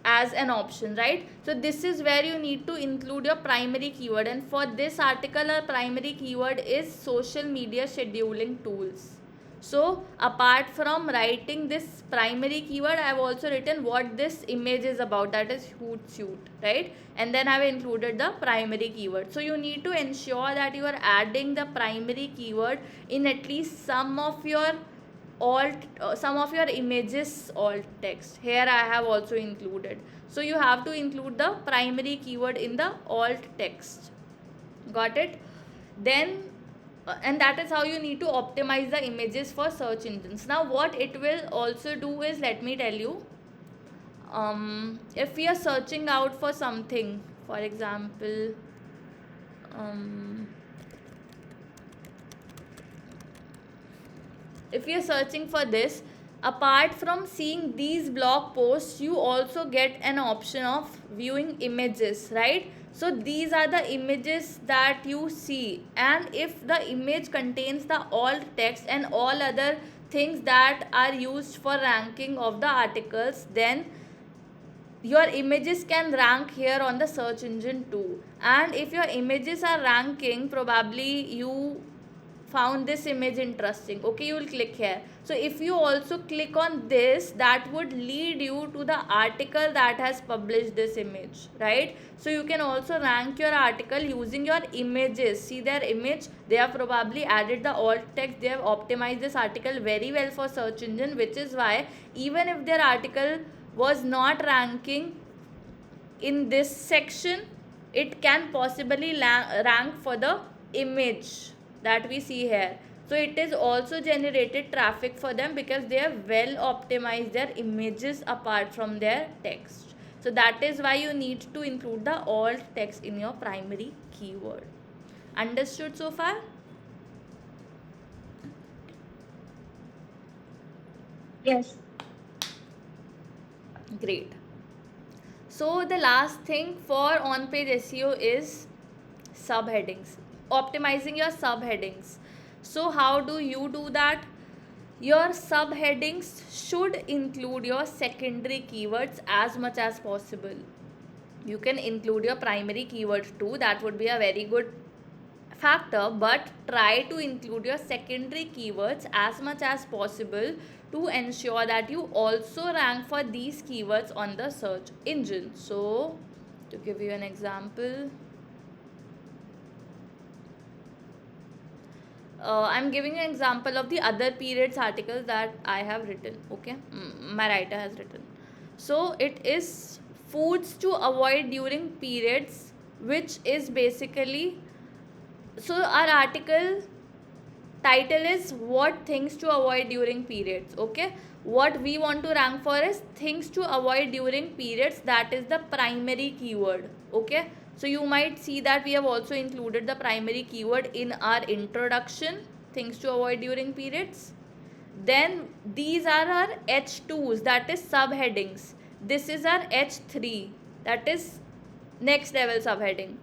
as an option, right? So this is where you need to include your primary keyword, and for this article our primary keyword is social media scheduling tools. So apart from writing this primary keyword, I have also written what this image is about, that is Hootsuite, right? And then I have included the primary keyword. So you need to ensure that you are adding the primary keyword in at least some of your images alt text. Here I have also included. So you have to include the primary keyword in the alt text. Got it? Then and that is how you need to optimize the images for search engines. Now what it will also do is, let me tell you, if we are searching out for something, for example, if you're searching for this, apart from seeing these blog posts, you also get an option of viewing images, right? So these are the images that you see, and if the image contains the alt text and all other things that are used for ranking of the articles, then your images can rank here on the search engine too. And if your images are ranking, probably you found this image interesting, okay, you will click here. So if you also click on this, that would lead you to the article that has published this image, right? So you can also rank your article using your images. See their image, they have probably added the alt text, they have optimized this article very well for search engine, which is why even if their article was not ranking in this section, it can possibly rank for the image that we see here. So it is also generated traffic for them because they have well optimized their images apart from their text. So that is why you need to include the alt text in your primary keyword. Understood so far? Yes. Great. So the last thing for on-page SEO is subheadings, optimizing your subheadings. So how do you do that? Your subheadings should include your secondary keywords as much as possible. You can include your primary keyword too, that would be a very good factor, but try to include your secondary keywords as much as possible to ensure that you also rank for these keywords on the search engine. So to give you an example, I'm giving you an example of the other periods articles that I have written, okay, my writer has written. So it is foods to avoid during periods, which is basically, so our article title is what things to avoid during periods, okay. What we want to rank for is things to avoid during periods, that is the primary keyword, okay. So you might see that we have also included the primary keyword in our introduction, things to avoid during periods. Then these are our H2s, that is subheadings. This is our H3, that is next level subheading.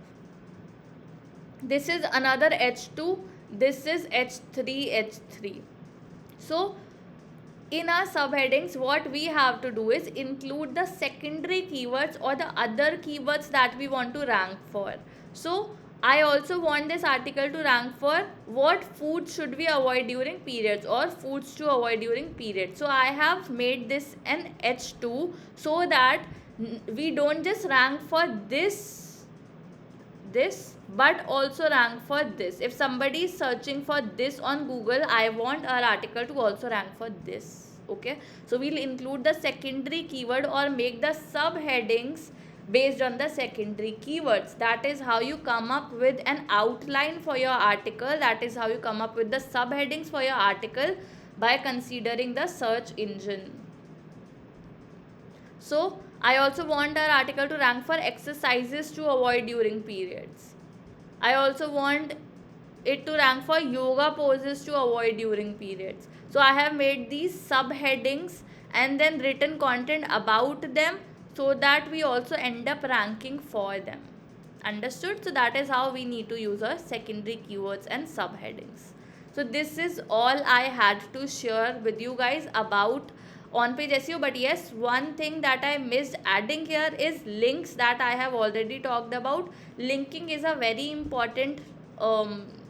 This is another H2, this is H3. So in our subheadings, what we have to do is include the secondary keywords or the other keywords that we want to rank for. So I also want this article to rank for what foods should we avoid during periods or foods to avoid during periods. So I have made this an H2 so that we don't just rank for this but also rank for this. If somebody is searching for this on Google, I want our article to also rank for this, okay. So we'll include the secondary keyword or make the subheadings based on the secondary keywords. That is how you come up with an outline for your article, that is how you come up with the subheadings for your article by considering the search engine. So I also want our article to rank for exercises to avoid during periods. I also want it to rank for yoga poses to avoid during periods. So I have made these subheadings and then written content about them so that we also end up ranking for them. Understood? So that is how we need to use our secondary keywords and subheadings. So this is all I had to share with you guys about on-page SEO. But yes, one thing that I missed adding here is links, that I have already talked about. Linking is a very important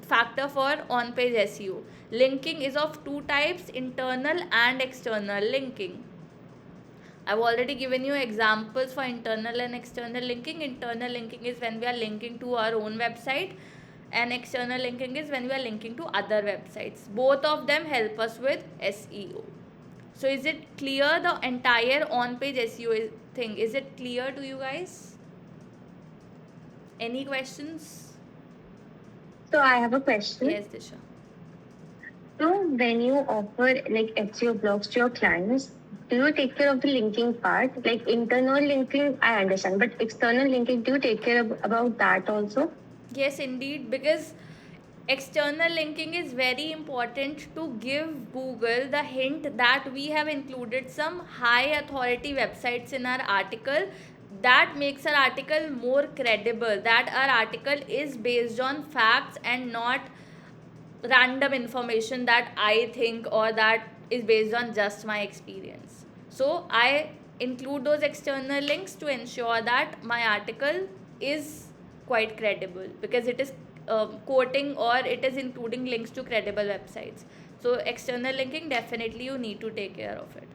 factor for on-page SEO. Linking is of two types, internal and external linking. I've already given you examples for internal and external linking. Internal linking is when we are linking to our own website, and external linking is when we are linking to other websites. Both of them help us with SEO. So is it clear, the entire on-page SEO thing? Is it clear to you guys? Any questions? So I have a question. Yes, Disha. So when you offer like SEO blogs to your clients, do you take care of the linking part? Like internal linking, I understand, but external linking, do you take care about that also? Yes, indeed, because external linking is very important to give Google the hint that we have included some high authority websites in our article. That makes our article more credible, that our article is based on facts and not random information that I think or that is based on just my experience. So I include those external links to ensure that my article is quite credible, because it is quoting or it is including links to credible websites. So external linking, definitely you need to take care of it.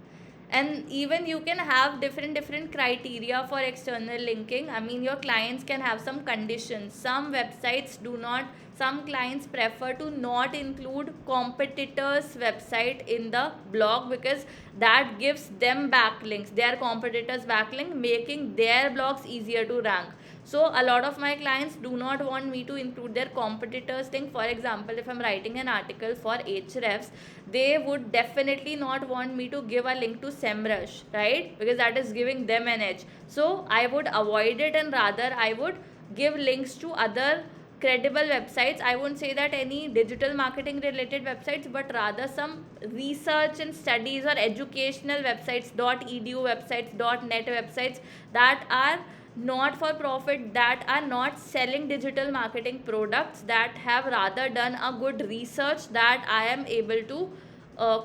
And even you can have different criteria for external linking. I mean, your clients can have some conditions. Some websites do not, some clients prefer to not include competitors website in the blog, because that gives them backlinks, their competitors backlink, making their blogs easier to rank. So a lot of my clients do not want me to include their competitors thing. For example, if I'm writing an article for Hrefs, they would definitely not want me to give a link to SEMrush, right? Because that is giving them an edge. So I would avoid it, and rather I would give links to other credible websites. I won't say that any digital marketing related websites, but rather some research and studies or educational websites, .edu websites, .net websites, that are not for profit, that are not selling digital marketing products, that have rather done a good research, that I am able to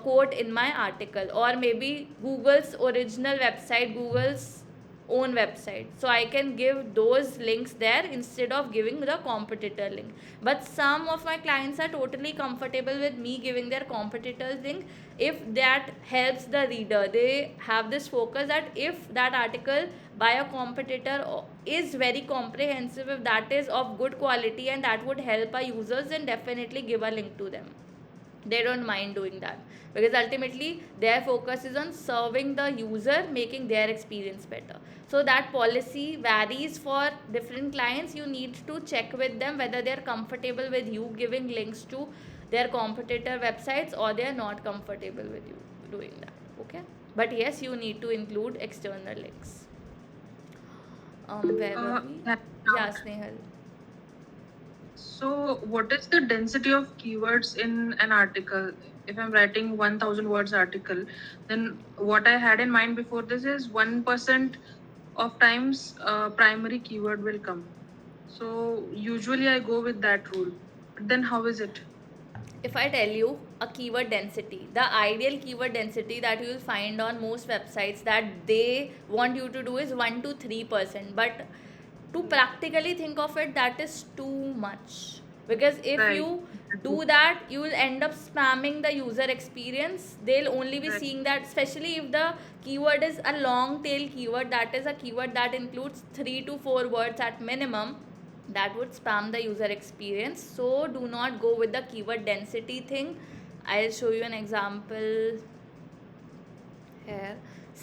quote in my article. Or maybe Google's original website, Google's own website, so I can give those links there instead of giving the competitor link. But some of my clients are totally comfortable with me giving their competitor's link if that helps the reader. They have this focus that if that article by a competitor is very comprehensive, if that is of good quality and that would help our users, then definitely give a link to them. They don't mind doing that, because ultimately their focus is on serving the user, making their experience better. So that policy varies for different clients. You need to check with them whether they're comfortable with you giving links to their competitor websites, or they're not comfortable with you doing that. Okay, but yes, you need to include external links. Where were we? Yeah, Snehal. So, what is the density of keywords in an article? If I'm writing 1000 words article, then what I had in mind before this is 1% of times primary keyword will come. So, usually I go with that rule. But then, how is it? If I tell you a keyword density, the ideal keyword density that you will find on most websites that they want you to do is 1 to 3%. But to practically think of it, that is too much. Because if Right. you do that, you will end up spamming the user experience. They'll only be Right. seeing that, especially if the keyword is a long tail keyword, that is a keyword that includes 3 to 4 words at minimum, that would spam the user experience. So do not go with the keyword density thing. I'll show you an example here.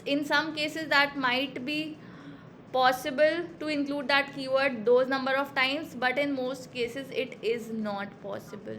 In some cases that might be possible to include that keyword those number of times, but in most cases it is not possible.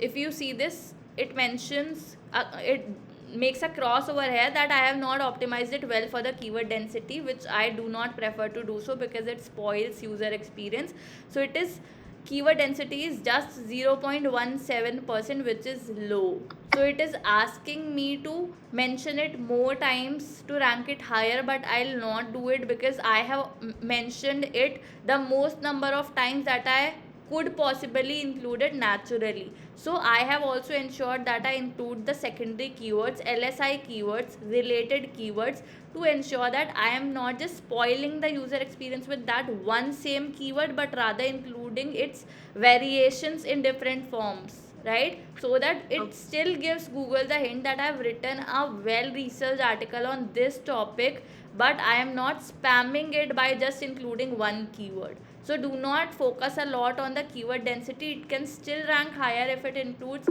If you see this, it mentions it makes a crossover here that I have not optimized it well for the keyword density, which I do not prefer to do so, because it spoils user experience. So it is, keyword density is just 0.17%, which is low. So it is asking me to mention it more times to rank it higher, but I'll not do it, because I have mentioned it the most number of times that I could possibly include it naturally. So I have also ensured that I include the secondary keywords, LSI keywords, related keywords, to ensure that I am not just spoiling the user experience with that one same keyword, but rather including its variations in different forms, right? So that it still gives Google the hint that I have written a well researched article on this topic, but I am not spamming it by just including one keyword. So do not focus a lot on the keyword density. It can still rank higher if it includes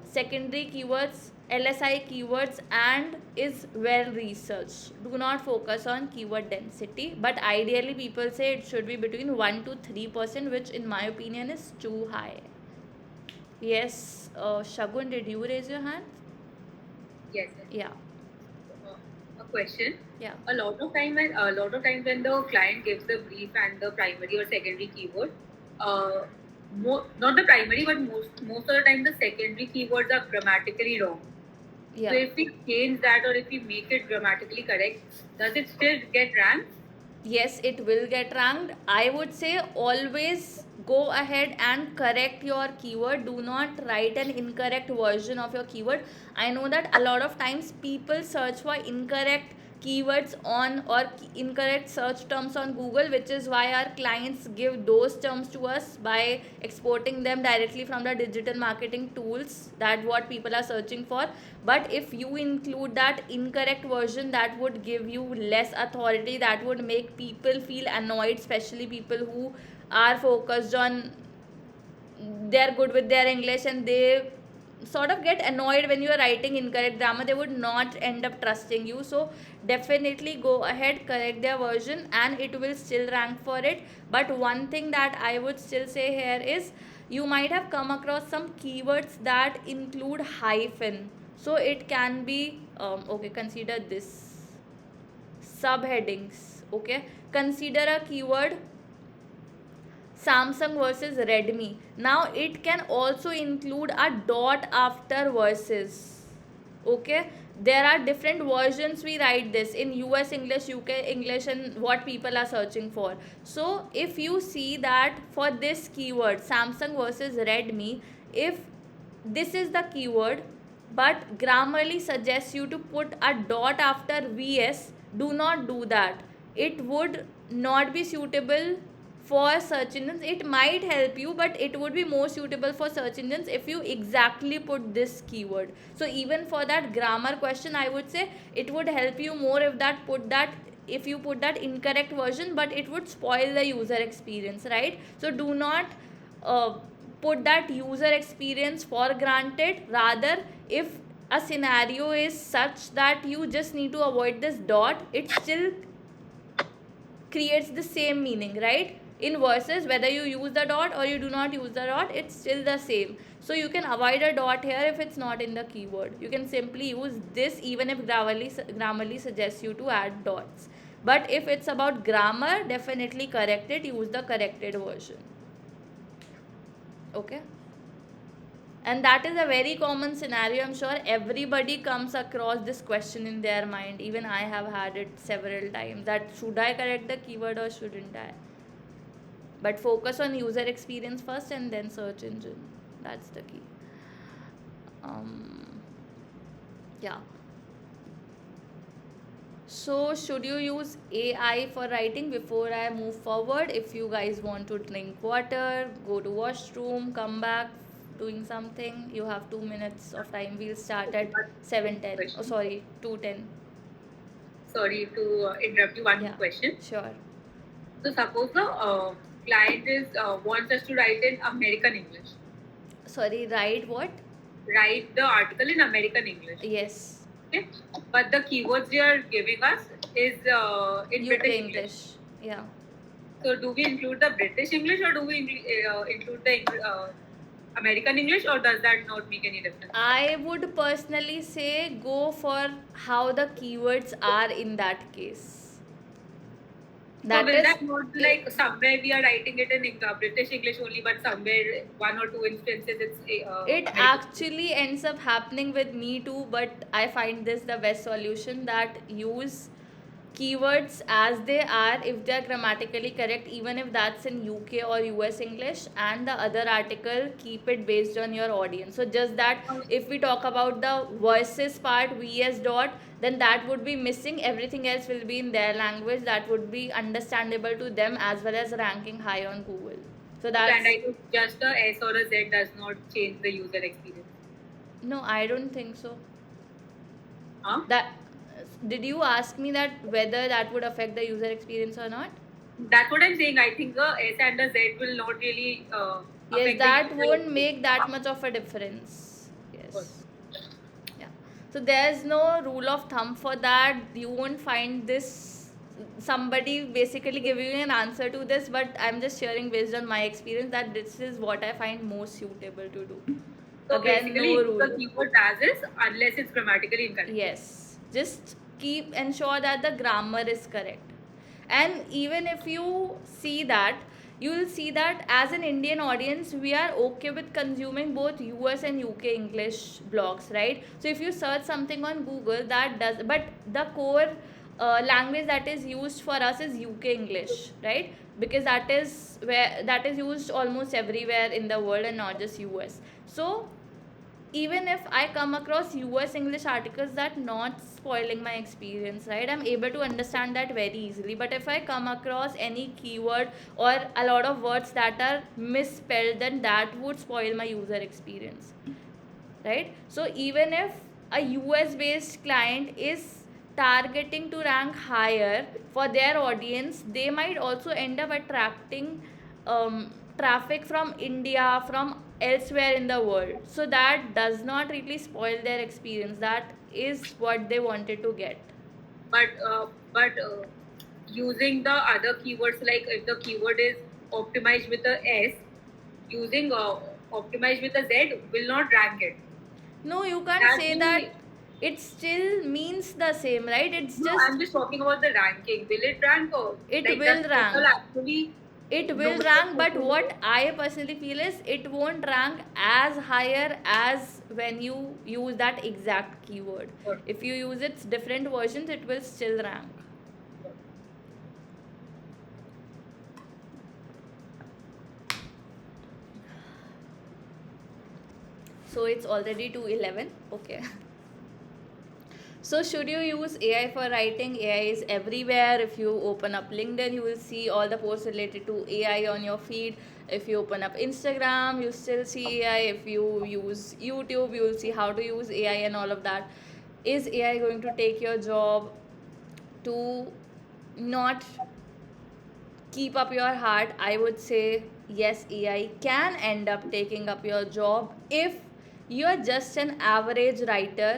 secondary keywords, LSI keywords, and is well researched. Do not focus on keyword density, but ideally people say it should be between 1 to 3%, which in my opinion is too high. Yes, Shagun, did you raise your hand? Yes. Yeah. A question. Yeah. A lot of times when the client gives the brief and the primary or secondary keyword, not the primary, but most of the time the secondary keywords are grammatically wrong. Yeah. So if we change that or if we make it grammatically correct, does it still get ranked? Yes, it will get ranked. I would say always go ahead and correct your keyword. Do not write an incorrect version of your keyword. I know that a lot of times people search for incorrect keywords on or incorrect search terms on Google, which is why our clients give those terms to us by exporting them directly from the digital marketing tools that what people are searching for. But if you include that incorrect version, that would give you less authority, that would make people feel annoyed, especially people who are focused on, they're good with their English and they sort of get annoyed when you are writing incorrect grammar. They would not end up trusting you. So definitely go ahead, correct their version, and it will still rank for it. But one thing that I would still say here is you might have come across some keywords that include hyphen. So it can be okay, consider this subheadings. Okay, consider a keyword Samsung versus Redmi. Now it can also include a dot after versus. Okay, there are different versions we write this in US English, UK English, and what people are searching for. So if you see that for this keyword Samsung versus Redmi, if this is the keyword but Grammarly suggests you to put a dot after vs, do not do that. It would not be suitable for search engines. It might help you, but it would be more suitable for search engines if you exactly put this keyword. So even for that grammar question, I would say it would help you more if you put that incorrect version, but it would spoil the user experience, right? So do not uh, put that user experience for granted. Rather, if a scenario is such that you just need to avoid this dot, it still creates the same meaning, right? In verses, whether you use the dot or you do not use the dot, it's still the same. So you can avoid a dot here if it's not in the keyword. You can simply use this even if Grammarly suggests you to add dots. But if it's about grammar, definitely correct it, use the corrected version. Okay, and that is a very common scenario. I'm sure everybody comes across this question in their mind. Even I have had it several times, that should I correct the keyword or shouldn't I? But focus on user experience first and then search engine. That's the key. Yeah. So should you use AI for writing? Before I move forward, if you guys want to drink water, go to washroom, come back doing something, you have 2 minutes of time. We'll start at 7:10. Oh, sorry, 2:10. Sorry to interrupt you. One Yeah, question. sure. So suppose the client wants us to write in American English. Sorry, write what? Write the article in American English. Yes. Okay, but the keywords they are giving us is in UK British English. Yeah. So do we include the British English or do we include the American English, or does that not make any difference? I would personally say go for how the keywords are in that case. So will that not like somewhere we are writing it in British English only, but somewhere one or two instances it's it actually ends up happening with me too, but I find this the best solution, that use keywords as they are if they are grammatically correct, even if that's in UK or US English, and the other article keep it based on your audience. So just that if we talk about the versus part, vs dot, then that would be missing. Everything else will be in their language, that would be understandable to them as well as ranking high on Google. So that's, and I think just a S or a Z does not change the user experience. No, I don't think so. Huh? That, did you ask me that whether that would affect the user experience or not? That's what I'm saying. I think a S and a Z will not really Yes, affect the that user won't experience. make that much of a difference. Of course. Yes. Yeah. So there's no rule of thumb for that. You won't find this somebody basically giving you an answer to this, but I'm just sharing based on my experience that this is what I find most suitable to do. So Again, basically, no use the rule. keyword as is unless it's grammatically incorrect. Yes, just keep ensure that the grammar is correct. And even if you see that, you will see that as an Indian audience, we are okay with consuming both US and UK English blogs, right? So if you search something on Google, that does, but the core language that is used for us is UK English, right? Because that is used almost everywhere in the world and not just US. So even if I come across US English articles, that not spoiling my experience, right? I'm able to understand that very easily. But if I come across any keyword or a lot of words that are misspelled, then that would spoil my user experience, right? So even if a US based client is targeting to rank higher for their audience, they might also end up attracting traffic from India, from elsewhere in the world. So that does not really spoil their experience. That is what they wanted to get. But using the other keywords, like if the keyword is optimized with a S, using optimized with a Z will not rank it. No, you can't That say will that. It still means the same, right? It's No, just I'm just talking about the ranking. Will it rank or it like will that rank. people actually It know will the rank, but people? what I personally feel is it won't rank as higher as when you use that exact keyword. If you use its different versions, it will still rank. So it's already 2:11. Okay. So should you use AI for writing? AI is everywhere. If you open up LinkedIn, you will see all the posts related to AI on your feed. If you open up Instagram, you still see AI. If you use YouTube, you will see how to use AI and all of that. Is AI going to take your job? To not keep up your heart, I would say yes, AI can end up taking up your job if you're just an average writer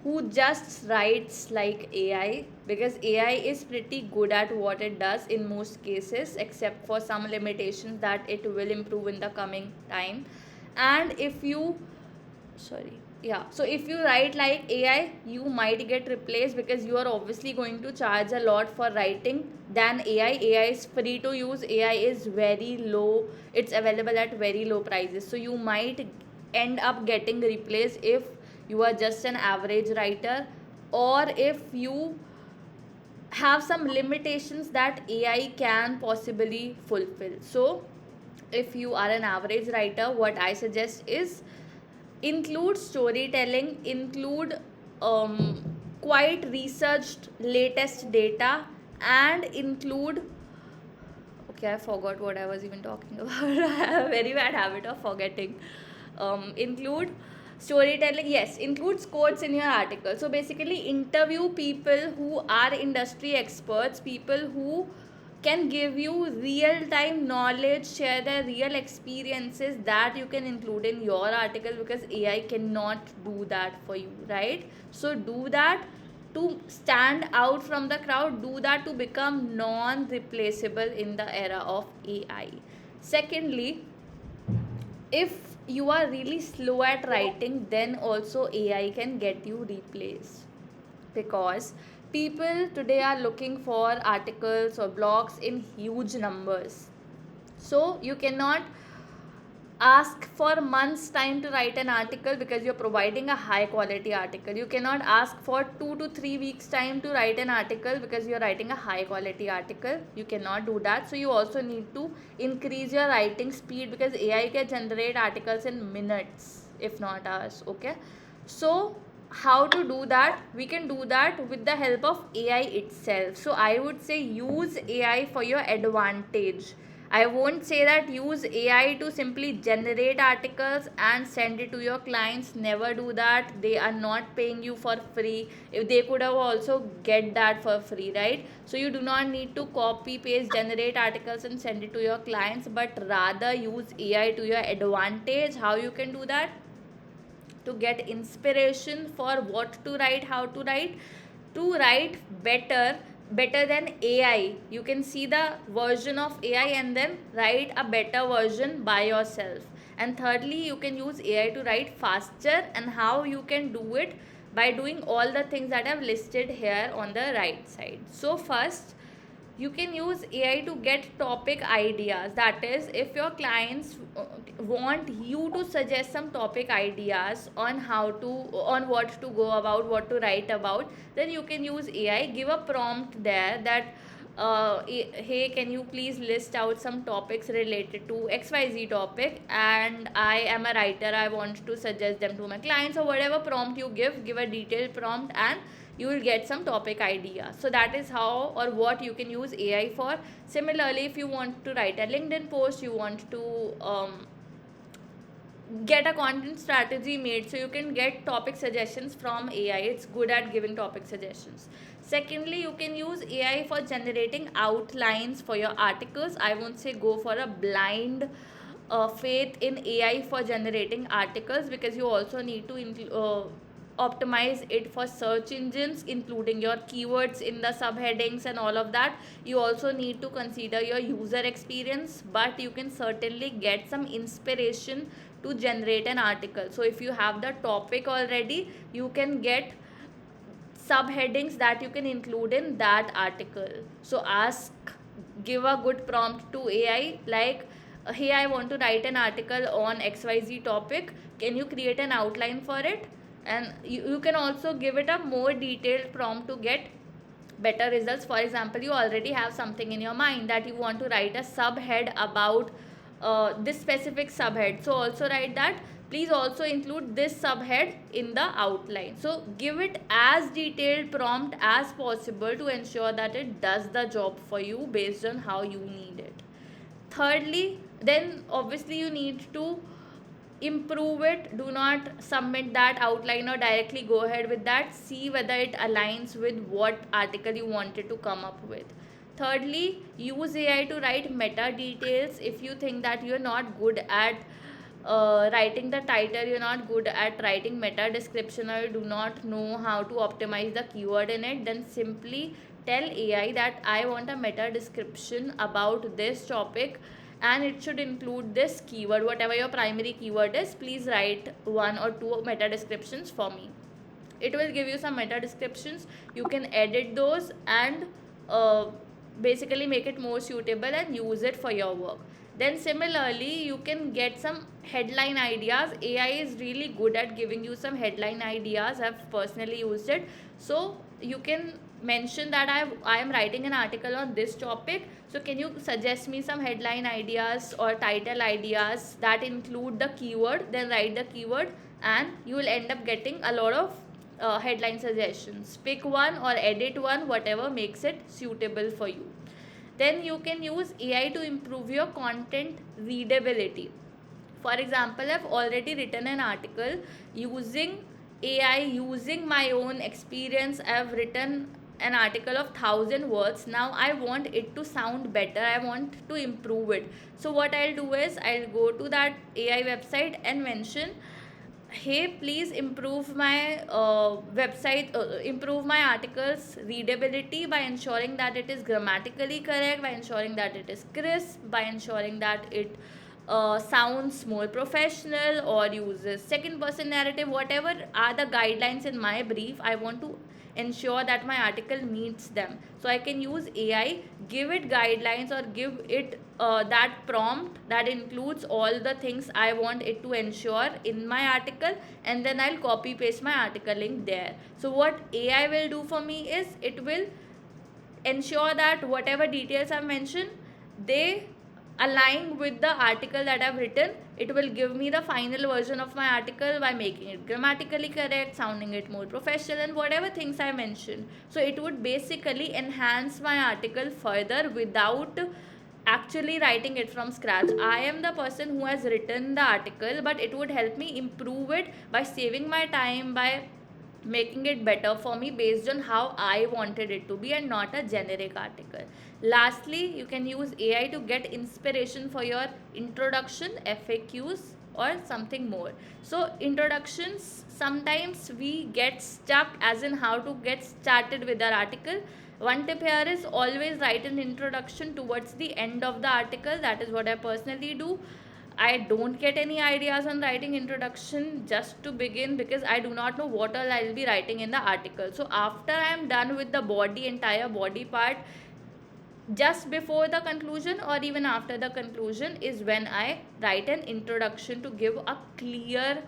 who just writes like AI, because AI is pretty good at what it does in most cases, except for some limitations that it will improve in the coming time. And if you sorry yeah, so if you write like AI, you might get replaced because you are obviously going to charge a lot for writing than AI is free to use. AI is very low, it's available at very low prices, so you might end up getting replaced if you are just an average writer, or if you have some limitations that AI can possibly fulfill. So if you are an average writer, what I suggest is include storytelling, include quite researched latest data, and include, okay, I forgot what I was even talking about. I have a very bad habit of forgetting. Include storytelling, yes, includes quotes in your article. So basically interview people who are industry experts, people who can give you real time knowledge, share their real experiences, that you can include in your article, because AI cannot do that for you, right? So do that to stand out from the crowd, do that to become non replaceable in the era of AI. Secondly, if you are really slow at writing, then also AI can get you replaced, because people today are looking for articles or blogs in huge numbers. So you cannot ask for months time to write an article because you're providing a high quality article. You cannot ask for 2 to 3 weeks time to write an article because you're writing a high quality article. You cannot do that. So you also need to increase your writing speed, because AI can generate articles in minutes if not hours. Okay, so how to do that? We can do that with the help of AI itself. So I would say use AI for your advantage. I won't say that use AI to simply generate articles and send it to your clients. Never do that. They are not paying you for free. If they could have also get that for free, right? So you do not need to copy paste generate articles and send it to your clients, but rather use AI to your advantage. How you can do that? To get inspiration for what to write, how to write better than AI. You can see the version of AI and then write a better version by yourself. And thirdly, you can use AI to write faster, and how you can do it by doing all the things that I've listed here on the right side. So first, you can use AI to get topic ideas. That is, if your clients want you to suggest some topic ideas on on what to go about, what to write about, then you can use AI. Give a prompt there that hey, can you please list out some topics related to XYZ topic, and I am a writer, I want to suggest them to my clients. Or whatever prompt you give a detailed prompt, and you will get some topic idea. So that is how or what you can use AI for. Similarly, if you want to write a LinkedIn post, you want to get a content strategy made, so you can get topic suggestions from AI. It's good at giving topic suggestions. Secondly, you can use AI for generating outlines for your articles. I won't say go for a blind faith in AI for generating articles, because you also need to optimize it for search engines, including your keywords in the subheadings and all of that. You also need to consider your user experience, but you can certainly get some inspiration to generate an article. So if you have the topic already, you can get subheadings that you can include in that article. So give a good prompt to AI like, hey, I want to write an article on XYZ topic, can you create an outline for it? And you can also give it a more detailed prompt to get better results. For example, you already have something in your mind that you want to write a subhead about this specific subhead, so also write that, please also include this subhead in the outline. So give it as detailed prompt as possible to ensure that it does the job for you based on how you need it. Thirdly, then obviously you need to improve it. Do not submit that outline or directly go ahead with that. See whether it aligns with what article you wanted to come up with. Thirdly, use AI to write meta details. If you think that you're not good at writing the title, you're not good at writing meta description, or you do not know how to optimize the keyword in it, then simply tell AI that I want a meta description about this topic, and it should include this keyword. Whatever your primary keyword is, please write 1 or 2 meta descriptions for me. It will give you some meta descriptions. You can edit those and basically make it more suitable and use it for your work. Then similarly, you can get some headline ideas. AI is really good at giving you some headline ideas. I've personally used it. So you can mention that I am writing an article on this topic, so can you suggest me some headline ideas or title ideas that include the keyword? Then write the keyword, and you will end up getting a lot of headline suggestions. Pick one or edit one, whatever makes it suitable for you. Then you can use AI to improve your content readability. For example, I've already written an article using AI, using my own experience. I've written an article of 1,000 words. Now I want it to sound better, I want to improve it. So what I'll do is I'll go to that AI website and mention, hey, please improve my website, improve my articles readability by ensuring that it is grammatically correct, by ensuring that it is crisp, by ensuring that it sounds more professional or uses second person narrative. Whatever are the guidelines in my brief, I want to ensure that my article meets them. So I can use AI, give it guidelines or give it that prompt that includes all the things I want it to ensure in my article, and then I'll copy paste my article link there. So what AI will do for me is it will ensure that whatever details I've mentioned, they align with the article that I've written. It will give me the final version of my article by making it grammatically correct, sounding it more professional, and whatever things I mentioned. So it would basically enhance my article further without actually writing it from scratch. I am the person who has written the article, but it would help me improve it by saving my time, by making it better for me based on how I wanted it to be and not a generic article. Lastly, you can use AI to get inspiration for your introduction, FAQs, or something more. So introductions, sometimes we get stuck as in how to get started with our article. One tip here is always write an introduction towards the end of the article. That is what I personally do. I don't get any ideas on writing introduction just to begin, because I do not know what all I'll be writing in the article. So after I am done with the body, entire body part, just before the conclusion or even after the conclusion is when I write an introduction to give a clear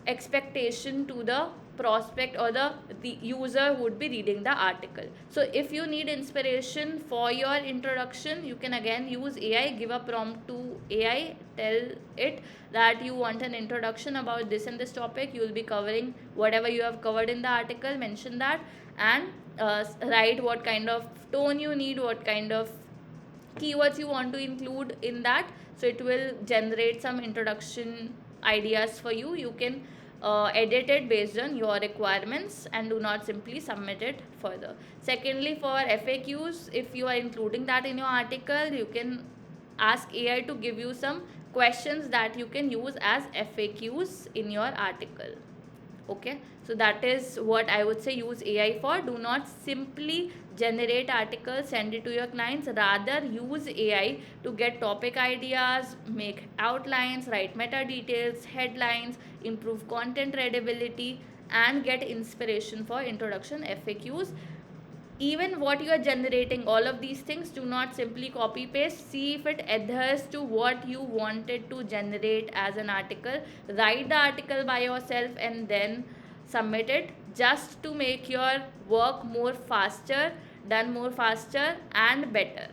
expectation to the prospect or the user who would be reading the article. So if you need inspiration for your introduction, you can again use AI. Give a prompt to AI, tell it that you want an introduction about this and this topic. You will be covering whatever you have covered in the article, mention that, and write what kind of tone you need, what kind of keywords you want to include in that. So it will generate some introduction ideas for you. You can edit it based on your requirements and do not simply submit it further. Secondly, for FAQs, if you are including that in your article, you can ask AI to give you some questions that you can use as FAQs in your article. Okay, so that is what I would say use AI for. Do not simply generate articles, send it to your clients. Rather use AI to get topic ideas, make outlines, write meta details, headlines, improve content readability, and get inspiration for introduction, FAQs. Even what you are generating, all of these things, do not simply copy paste. See if it adheres to what you wanted to generate as an article. Write the article by yourself and then submit it, just to make your work more faster, done more faster and better.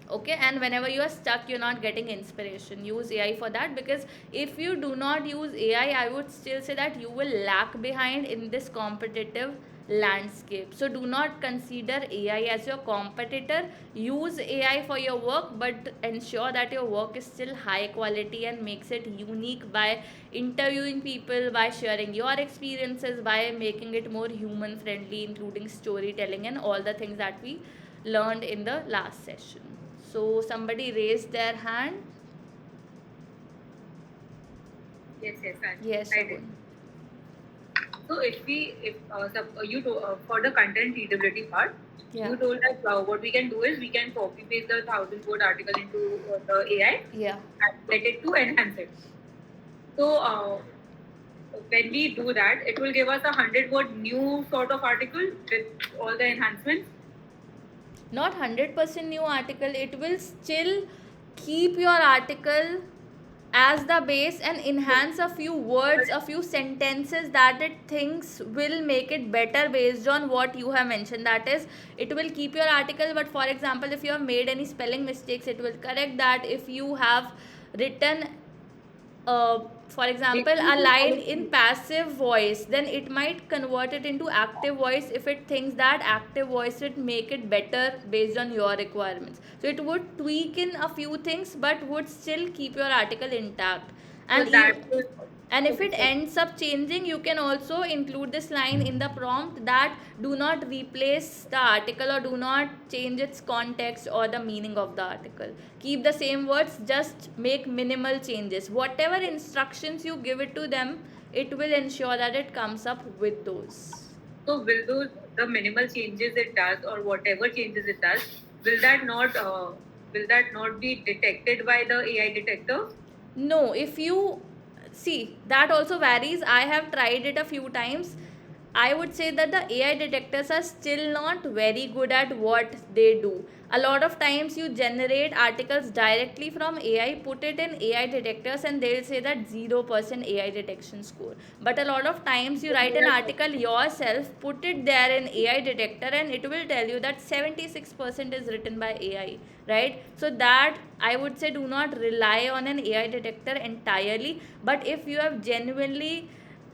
Okay, and whenever you are stuck, you're not getting inspiration, use AI for that. Because if you do not use AI, I would still say that you will lag behind in this competitive landscape. So do not consider AI as your competitor. Use AI for your work, but ensure that your work is still high quality and makes it unique by interviewing people, by sharing your experiences, by making it more human friendly, including storytelling and all the things that we learned in the last session. So somebody raised their hand. Yes, Yes, I did. Shagun. So you for the content readability part, Yeah. you told that what we can do is we can copy paste the 1,000 word article into the AI Yeah. and set it to enhance it. So when we do that, it will give us a 100 word new sort of article with all the enhancements. Not 100% new article. It will still keep your article as the base and enhance a few words, a few sentences that it thinks will make it better based on what you have mentioned. That is, it will keep your article, but for example, if you have made any spelling mistakes, it will correct that. If you have written for example, a line in passive voice, then it might convert it into active voice if it thinks that active voice would make it better based on your requirements. So it would tweak in a few things but would still keep your article intact. And So that is and if okay. it ends up changing, you can also include this line in the prompt that do not replace the article or do not change its context or the meaning of the article. Keep the same words, just make minimal changes. Whatever instructions you give it to them, it will ensure that it comes up with those. So will those the minimal changes it does or whatever changes it does, will that not be detected by the AI detector? No, if you see, that also varies. I have tried it a few times. I would say that the AI detectors are still not very good at what they do. A lot of times you generate articles directly from AI, put it in AI detectors, and they'll say that 0% AI detection score. But a lot of times you write an article yourself, put it there in AI detector, and it will tell you that 76% is written by AI, right? So that I would say do not rely on an AI detector entirely. But if you have genuinely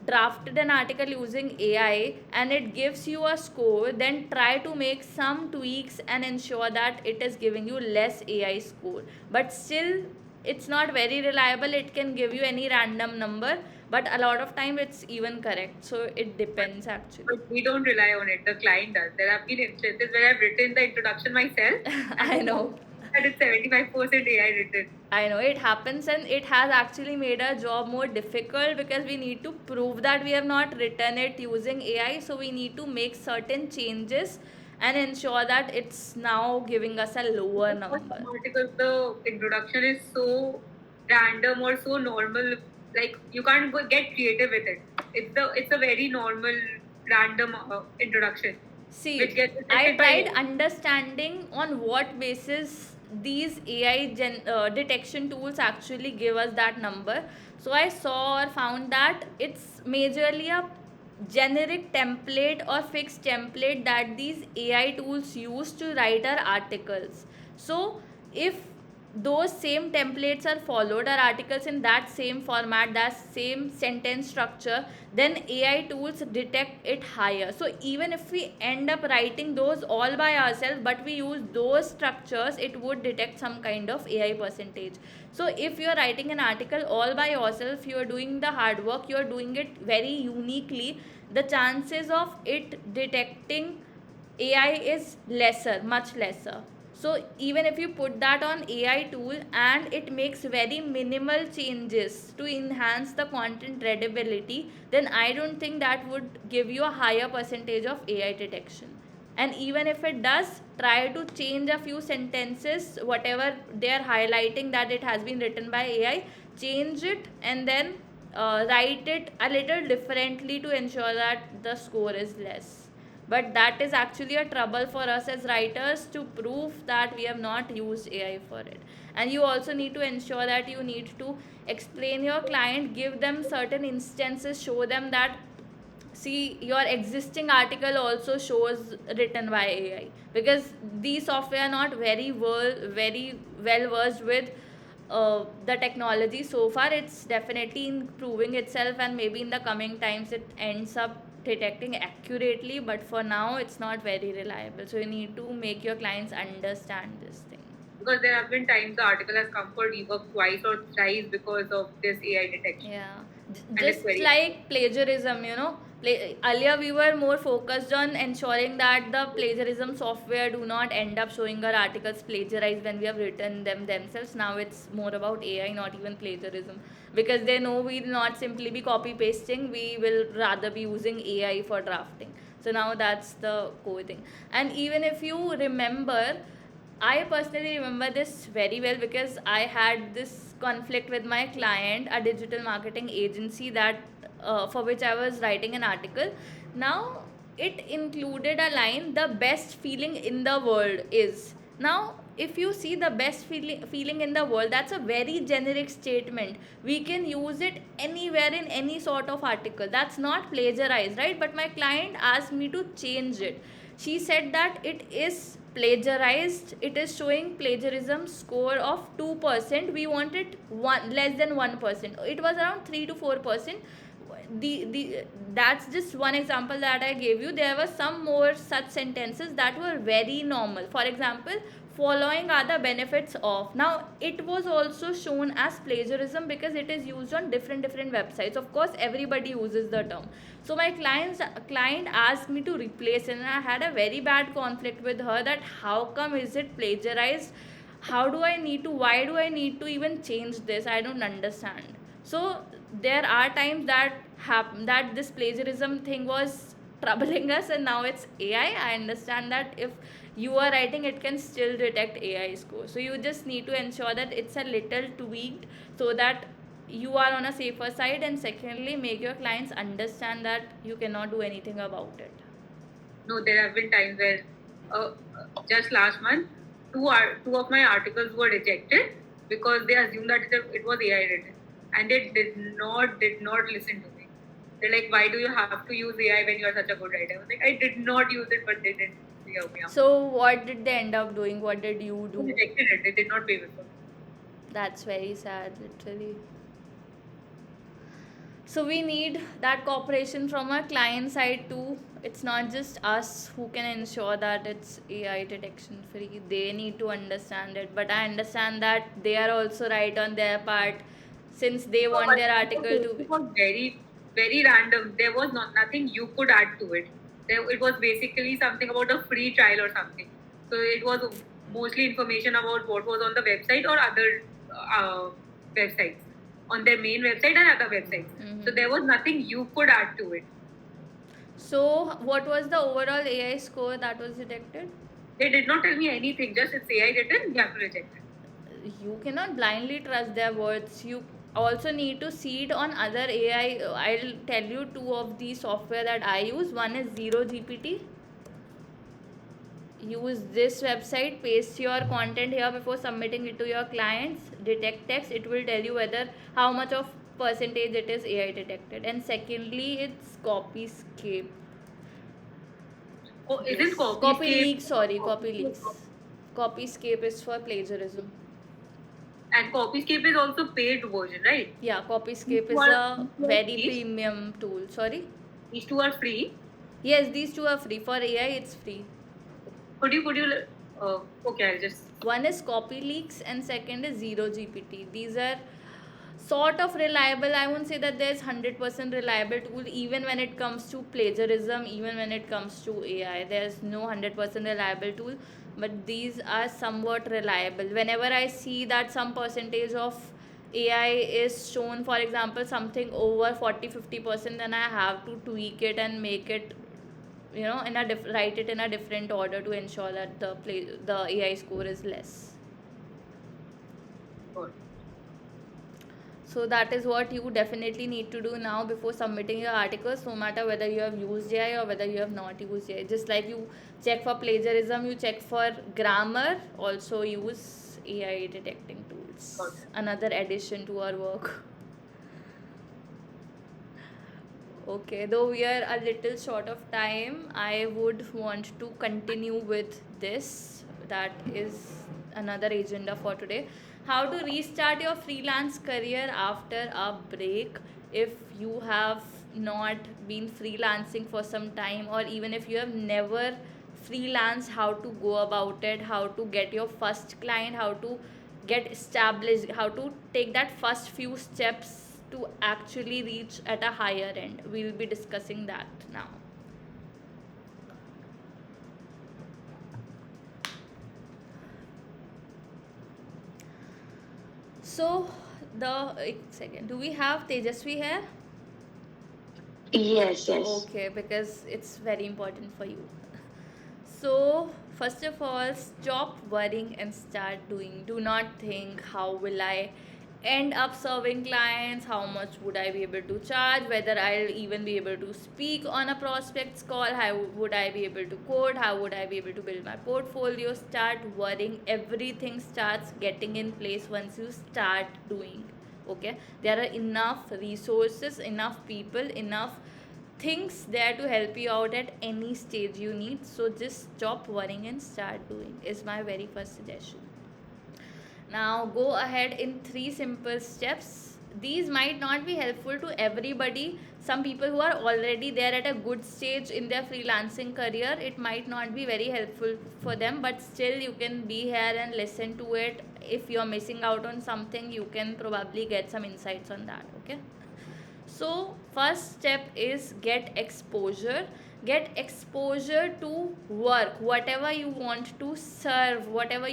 drafted an article using AI and it gives you a score, then try to make some tweaks and ensure that it is giving you less AI score. But still, it's not very reliable. It can give you any random number, but a lot of time it's even correct. So it depends actually. But we don't rely on it. The client does. There have been instances where I've written the introduction myself. I know. And it's 75% AI written. I know it happens, and it has actually made our job more difficult because we need to prove that we have not written it using AI. So we need to make certain changes and ensure that it's now giving us a lower number. Because the introduction is so random or so normal, like you can't get creative with it. It's a very normal, random introduction. See, which gets I affected by tried it. understanding on what basis these AI detection tools actually give us that number. So I saw or found that it's majorly a generic template or fixed template that these AI tools use to write our articles. So if those same templates are followed, our articles in that same format, that same sentence structure, then AI tools detect it higher. So even if we end up writing those all by ourselves, but we use those structures, it would detect some kind of AI percentage. So if you're writing an article all by yourself, you're doing the hard work, you're doing it very uniquely, the chances of it detecting AI is lesser, much lesser. So even if you put that on AI tool and it makes very minimal changes to enhance the content readability, then I don't think that would give you a higher percentage of AI detection. And even if it does, try to change a few sentences, whatever they are highlighting that it has been written by AI, change it and then write it a little differently to ensure that the score is less. But that is actually a trouble for us as writers to prove that we have not used AI for it. And you also need to ensure that you need to explain your client, give them certain instances, show them that see your existing article also shows written by AI, because these software are not very well versed with the technology so far. It's definitely improving itself, and maybe in the coming times it ends up detecting accurately, but for now it's not very reliable. So you need to make your clients understand this thing. Because there have been times the article has come for rework twice or thrice because of this AI detection. Yeah, And just it's very like plagiarism, earlier we were more focused on ensuring that the plagiarism software do not end up showing our articles plagiarized when we have written them themselves. Now it's more about AI, not even plagiarism, because they know we will not simply be copy pasting, we will rather be using AI for drafting. So now that's the core thing. And even if you remember, I personally remember this very well because I had this conflict with my client, a digital marketing agency that for which I was writing an article. Now it included a line, the best feeling in the world is. Now if you see the best feeling in the world, that's a very generic statement. We can use it anywhere in any sort of article. That's not plagiarized, right? But my client asked me to change it. She said that it is plagiarized, it is showing plagiarism score of 2%. We want it less than 1%. It was around 3 to 4%. The That's just one example that I gave you. There were some more such sentences that were very normal. For example, following are the benefits of. Now it was also shown as plagiarism because it is used on different websites. Of course everybody uses the term. So my client asked me to replace it, and I had a very bad conflict with her that how come is it plagiarized, why do I need to even change this? I don't understand. So there are times that that this plagiarism thing was troubling us, and now it's AI. I understand that if you are writing, it can still detect AI score. So you just need to ensure that it's a little tweaked so that you are on a safer side, and secondly make your clients understand that you cannot do anything about it. No, there have been times where just last month, two of my articles were rejected because they assumed that it was AI written, and they did not listen to me. They're like, "Why do you have to use AI when you are such a good writer?" I was like, "I did not use it, but they didn't hear me out." So what did they end up doing? What did you They do? rejected it. They did not pay me for it. That's very sad, literally. So we need that cooperation from our client side too. It's not just us who can ensure that it's AI detection free. They need to understand it. But I understand that they are also right on their part, since they So, want but their the article to basic be. was very random. There was nothing you could add to it. It was basically something about a free trial or something. So it was mostly information about what was on the website or other websites, on their main website and other websites. So there was nothing you could add to it. So what was the overall AI score that was detected? They did not tell me anything. Just it's AI written, you have to reject it. You cannot blindly trust their words. You also need to see it on other AI. I'll tell you two of the software that I use. One is Zero GPT. Use this website, paste your content here before submitting it to your clients, detect text. It will tell you whether how much of percentage it is AI detected. And secondly, it's Copyscape. Oh, isn't Copy Copyscape? leaks, sorry, copy leaks. Copyscape is for plagiarism. And Copyscape is also paid version, right? Yeah, Copyscape These is two a very free. premium tool. Sorry? These two are free. Yes, these two are free. For AI, it's free. Could you okay, I'll just. One is CopyLeaks and second is Zero GPT. These are sort of reliable. I won't say that there's 100% reliable tool even when it comes to plagiarism, even when it comes to AI. There's no 100% reliable tool, but these are somewhat reliable. Whenever I see that some percentage of AI is shown, for example, something over 40-50%, then I have to tweak it and make it, in a write it in a different order to ensure that the AI score is less. Good. So that is what you definitely need to do now before submitting your articles, no matter whether you have used AI or whether you have not used AI. Just like you check for plagiarism, you check for grammar, also use AI detecting tools. Good. Another addition to our work. Okay, though we are a little short of time, I would want to continue with this. That is another agenda for today. How to restart your freelance career after a break if you have not been freelancing for some time, or even if you have never freelance, how to go about it, how to get your first client, how to get established, how to take that first few steps to actually reach at a higher end. We will be discussing that now. So second, do we have Tejasvi here? Yes, yes. Okay, because it's very important for you. So, first of all, stop worrying and start doing. Do not think, how will I end up serving clients? How much would I be able to charge? Whether I'll even be able to speak on a prospect's call? How would I be able to code? How would I be able to build my portfolio? Start worrying. Everything starts getting in place once you start doing. Okay, there are enough resources, enough people, enough things there to help you out at any stage you need. So just stop worrying and start doing is my very first suggestion. Now go ahead in 3 simple steps. These might not be helpful to everybody. Some people who are already there at a good stage in their freelancing career, it might not be very helpful for them, but still you can be here and listen to it. If you're missing out on something, you can probably get some insights on that. Okay, so first step is get exposure. Get exposure to work, whatever you want to serve, whatever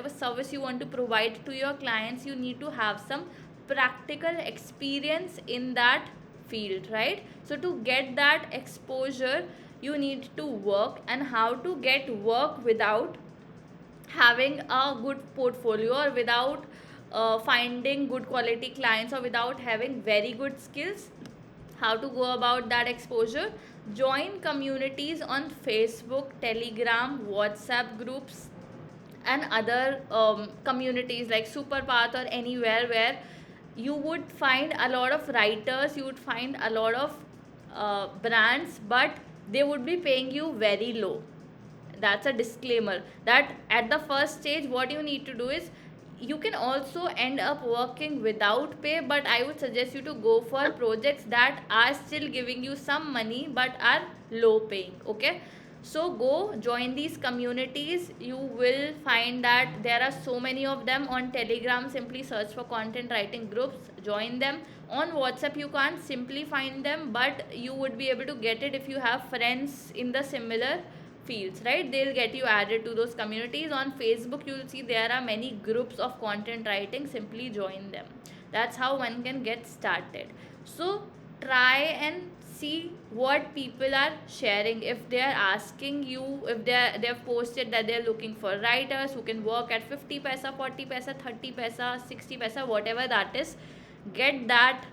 service you want to provide to your clients. You need to have some practical experience in that field, right? So to get that exposure, you need to work. And how to get work without having a good portfolio, or without finding good quality clients, or without having very good skills? How to go about that exposure? Join communities on Facebook, Telegram, WhatsApp groups, and other communities like Superpath or anywhere where you would find a lot of writers, you would find a lot of brands, but they would be paying you very low. That's a disclaimer, that at the first stage what you need to do is you can also end up working without pay, but I would suggest you to go for projects that are still giving you some money but are low paying. Okay, so go join these communities. You will find that there are so many of them on Telegram. Simply search for content writing groups, join them. On WhatsApp you can't simply find them, but you would be able to get it if you have friends in the similar fields, right? They'll get you added to those communities. On Facebook you'll see there are many groups of content writing. Simply join them. That's how one can get started. So try and see what people are sharing. If they are asking you, if they've posted that they're looking for writers who can work at 50 paisa, 40 paisa, 30 paisa, 60 paisa, whatever that is, get that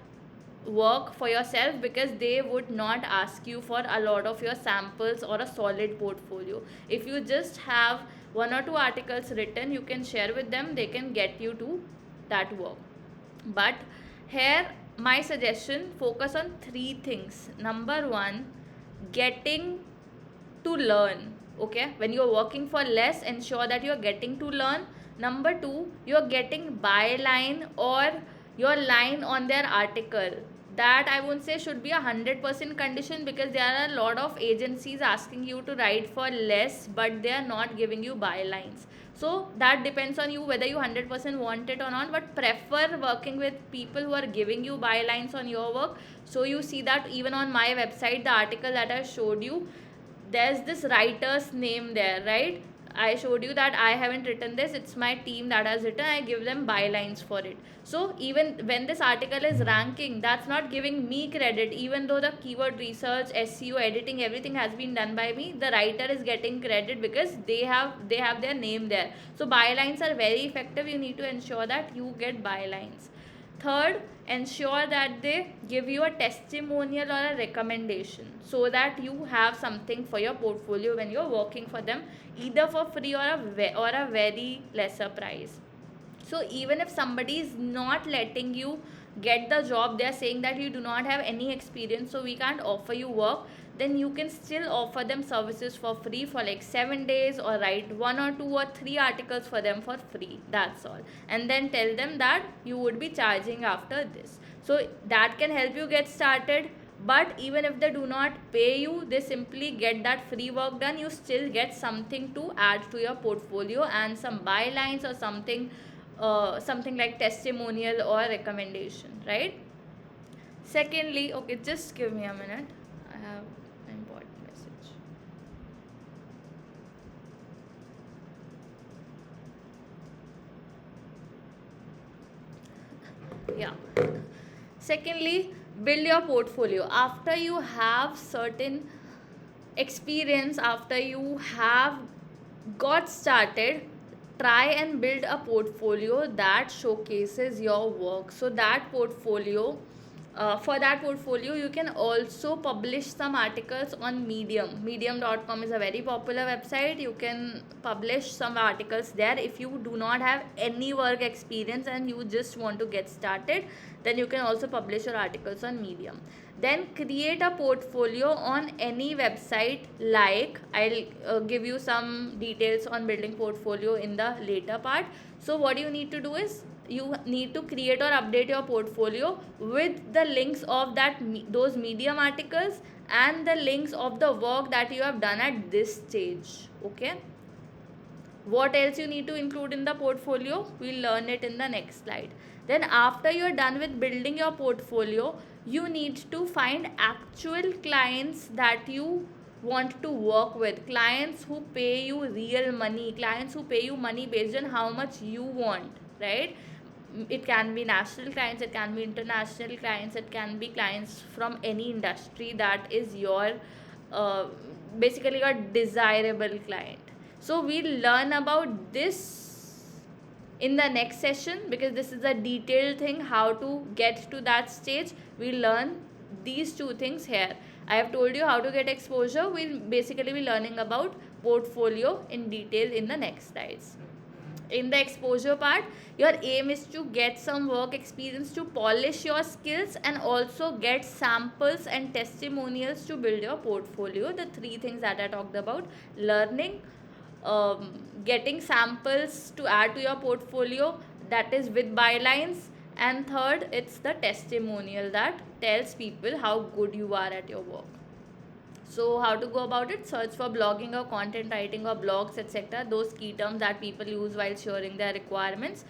work for yourself, because they would not ask you for a lot of your samples or a solid portfolio. If you just have one or two articles written, you can share with them. They can get you to that work. But here my suggestion, focus on three things. Number one, getting to learn. Okay, when you're working for less, ensure that you're getting to learn. Number two, you're getting byline or your line on their article. That I won't say should be 100% condition, because there are a lot of agencies asking you to write for less but they are not giving you bylines. So that depends on you whether you 100% want it or not, but prefer working with people who are giving you bylines on your work. So you see that even on my website, the article that I showed you, there's this writer's name there, right? I showed you that I haven't written this, it's my team that has written. I give them bylines for it. So even when this article is ranking, that's not giving me credit. Even though the keyword research, SEO, editing, everything has been done by me, the writer is getting credit because they have their name there. So bylines are very effective. You need to ensure that you get bylines. Third, ensure that they give you a testimonial or a recommendation, so that you have something for your portfolio when you're working for them, either for free or a very lesser price. So even if somebody is not letting you get the job, they are saying that you do not have any experience, so we can't offer you work, then you can still offer them services for free for like 7 days, or write 1 or 2 or 3 articles for them for free. That's all. And then tell them that you would be charging after this. So that can help you get started. But even if they do not pay you, they simply get that free work done, you still get something to add to your portfolio, and some bylines or something like testimonial or recommendation, right? Secondly, okay, just give me a minute, I have an important message. Yeah. Secondly, build your portfolio. After you have certain experience, after you have got started, try and build a portfolio that showcases your work. So that portfolio, for that portfolio, you can also publish some articles on medium.com is a very popular website. You can publish some articles there. If you do not have any work experience and you just want to get started, then you can also publish your articles on Medium. Then create a portfolio on any website. Like, I'll give you some details on building portfolio in the later part. So what you need to do is, you need to create or update your portfolio with the links of those Medium articles and the links of the work that you have done at this stage. Okay, what else you need to include in the portfolio, we'll learn it in the next slide. Then after you're done with building your portfolio, you need to find actual clients that you want to work with, clients who pay you real money, clients who pay you money based on how much you want, right? It can be national clients, it can be international clients, it can be clients from any industry that is your uh, basically your desirable client. So we'll learn about this in the next session, because this is a detailed thing, how to get to that stage. We'll learn these two things here. I have told you how to get exposure. We'll basically be learning about portfolio in detail in the next slides. In the exposure part, your aim is to get some work experience to polish your skills, and also get samples and testimonials to build your portfolio. The three things that I talked about: learning, getting samples to add to your portfolio, that is with bylines. And third, it's the testimonial that tells people how good you are at your work. So how to go about it? Search for blogging or content writing or blogs, etc. Those key terms that people use while sharing their requirements.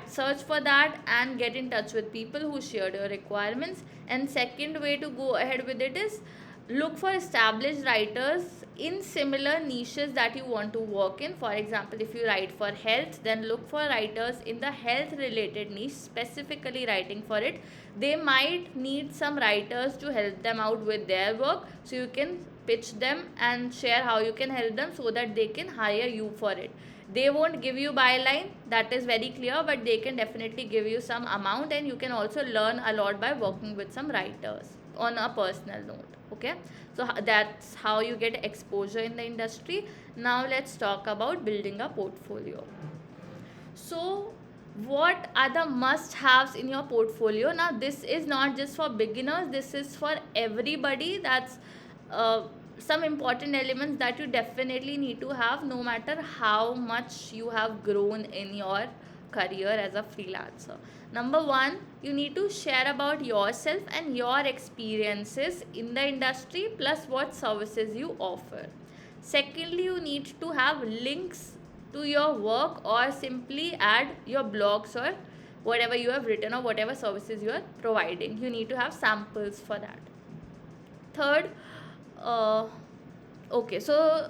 Search for that and get in touch with people who shared your requirements. And second way to go ahead with it is look for established writers in similar niches that you want to work in. For example, if you write for health, then look for writers in the health related niche, specifically writing for it. They might need some writers to help them out with their work, so you can pitch them and share how you can help them so that they can hire you for it. They won't give you byline, that is very clear, but they can definitely give you some amount, and you can also learn a lot by working with some writers on a personal note. Okay, so that's how you get exposure in the industry. Now let's talk about building a portfolio. So what are the must haves in your portfolio? Now this is not just for beginners, this is for everybody. That's some important elements that you definitely need to have, no matter how much you have grown in your career as a freelancer. Number one, you need to share about yourself and your experiences in the industry, plus what services you offer. Secondly, you need to have links to your work, or simply add your blogs or whatever you have written or whatever services you are providing. You need to have samples for that. Third, okay, so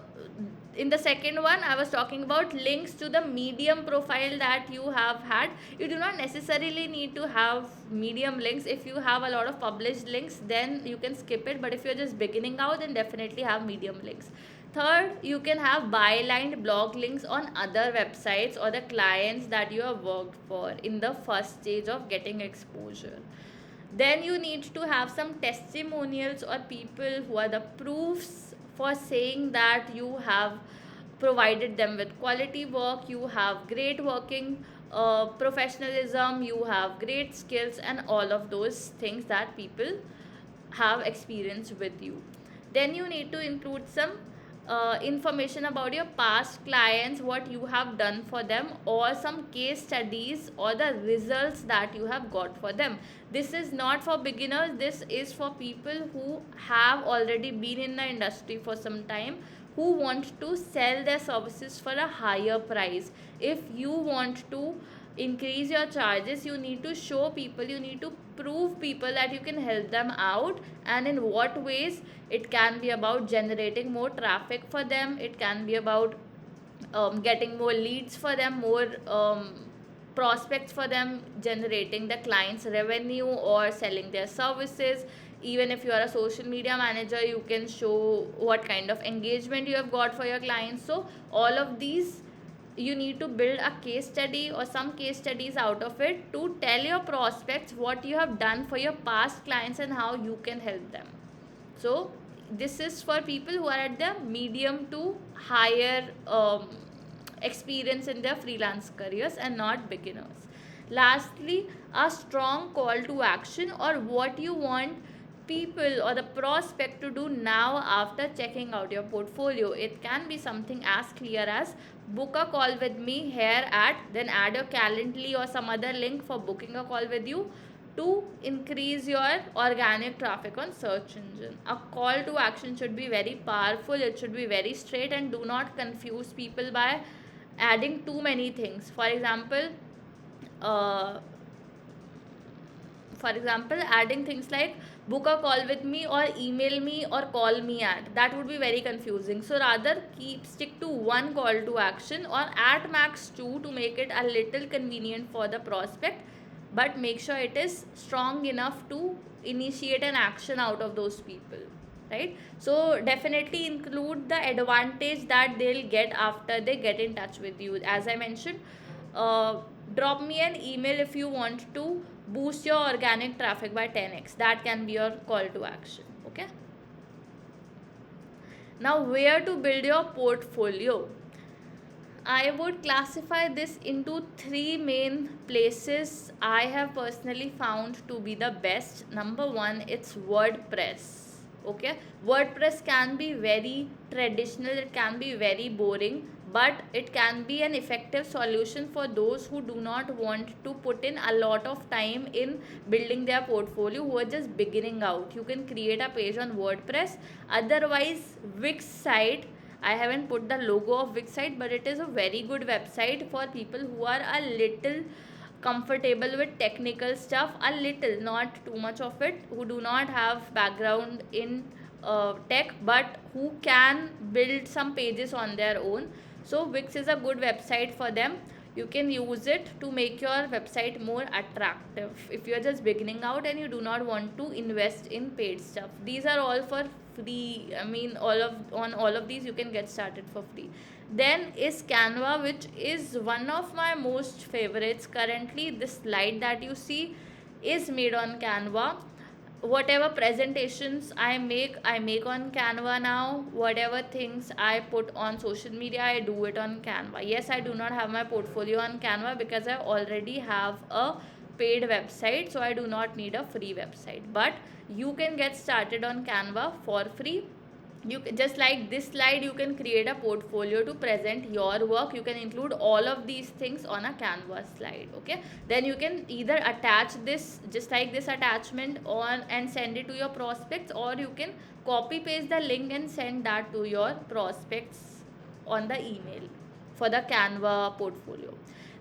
in the second one I was talking about links to the Medium profile that you have had. You do not necessarily need to have Medium links. If you have a lot of published links, then you can skip it, but if you're just beginning out, then definitely have Medium links. Third, you can have bylined blog links on other websites or the clients that you have worked for in the first stage of getting exposure. Then you need to have some testimonials or people who are the proofs for saying that you have provided them with quality work, you have great working professionalism, you have great skills, and all of those things that people have experience with you. Then you need to include some information about your past clients, what you have done for them, or some case studies or the results that you have got for them. This is not for beginners, this is for people who have already been in the industry for some time, who want to sell their services for a higher price. If you want to increase your charges, you need to show people, you need to prove people that you can help them out, and in what ways. It can be about generating more traffic for them, it can be about getting more leads for them, more prospects for them, generating the client's revenue or selling their services. Even if you are a social media manager, you can show what kind of engagement you have got for your clients. So all of these, you need to build a case study or some case studies out of it to tell your prospects what you have done for your past clients and how you can help them. So this is for people who are at the medium to higher experience in their freelance careers and not beginners. Lastly, a strong call to action, or what you want people or the prospect to do now after checking out your portfolio. It can be something as clear as book a call with me here at, then add your Calendly or some other link for booking a call with you, to increase your organic traffic on search engine. A call to action should be very powerful, it should be very straight, and do not confuse people by adding too many things. For example, adding things like book a call with me or email me or call me at, that would be very confusing. So rather stick to one call to action, or at max two, to make it a little convenient for the prospect, but make sure it is strong enough to initiate an action out of those people, right? So definitely include the advantage that they'll get after they get in touch with you. As I mentioned, drop me an email if you want to boost your organic traffic by 10x. That can be your call to action. Okay, now where to build your portfolio? I would classify this into three main places I have personally found to be the best. Number one, it's WordPress. Okay, WordPress can be very traditional, it can be very boring. but it can be an effective solution for those who do not want to put in a lot of time in building their portfolio, who are just beginning out. You can create a page on WordPress. Otherwise, Wix site, I haven't put the logo of Wix site, but it is a very good website for people who are a little comfortable with technical stuff, a little, not too much of it, who do not have background in tech, but who can build some pages on their own. So Wix is a good website for them. You can use it to make your website more attractive if you're just beginning out and you do not want to invest in paid stuff. These are all for free. I mean, all of these you can get started for free. Then is Canva, which is one of my most favorites currently. This slide that you see is made on Canva. Whatever presentations I make on Canva now. Whatever things I put on social media, I do it on Canva. Yes, I do not have my portfolio on Canva because I already have a paid website, so I do not need a free website. But you can get started on Canva for free. You can, just like this slide, you can create a portfolio to present your work. You can include all of these things on a Canva slide. Okay, then you can either attach this just like this attachment on and send it to your prospects, or you can copy paste the link and send that to your prospects on the email for the Canva portfolio.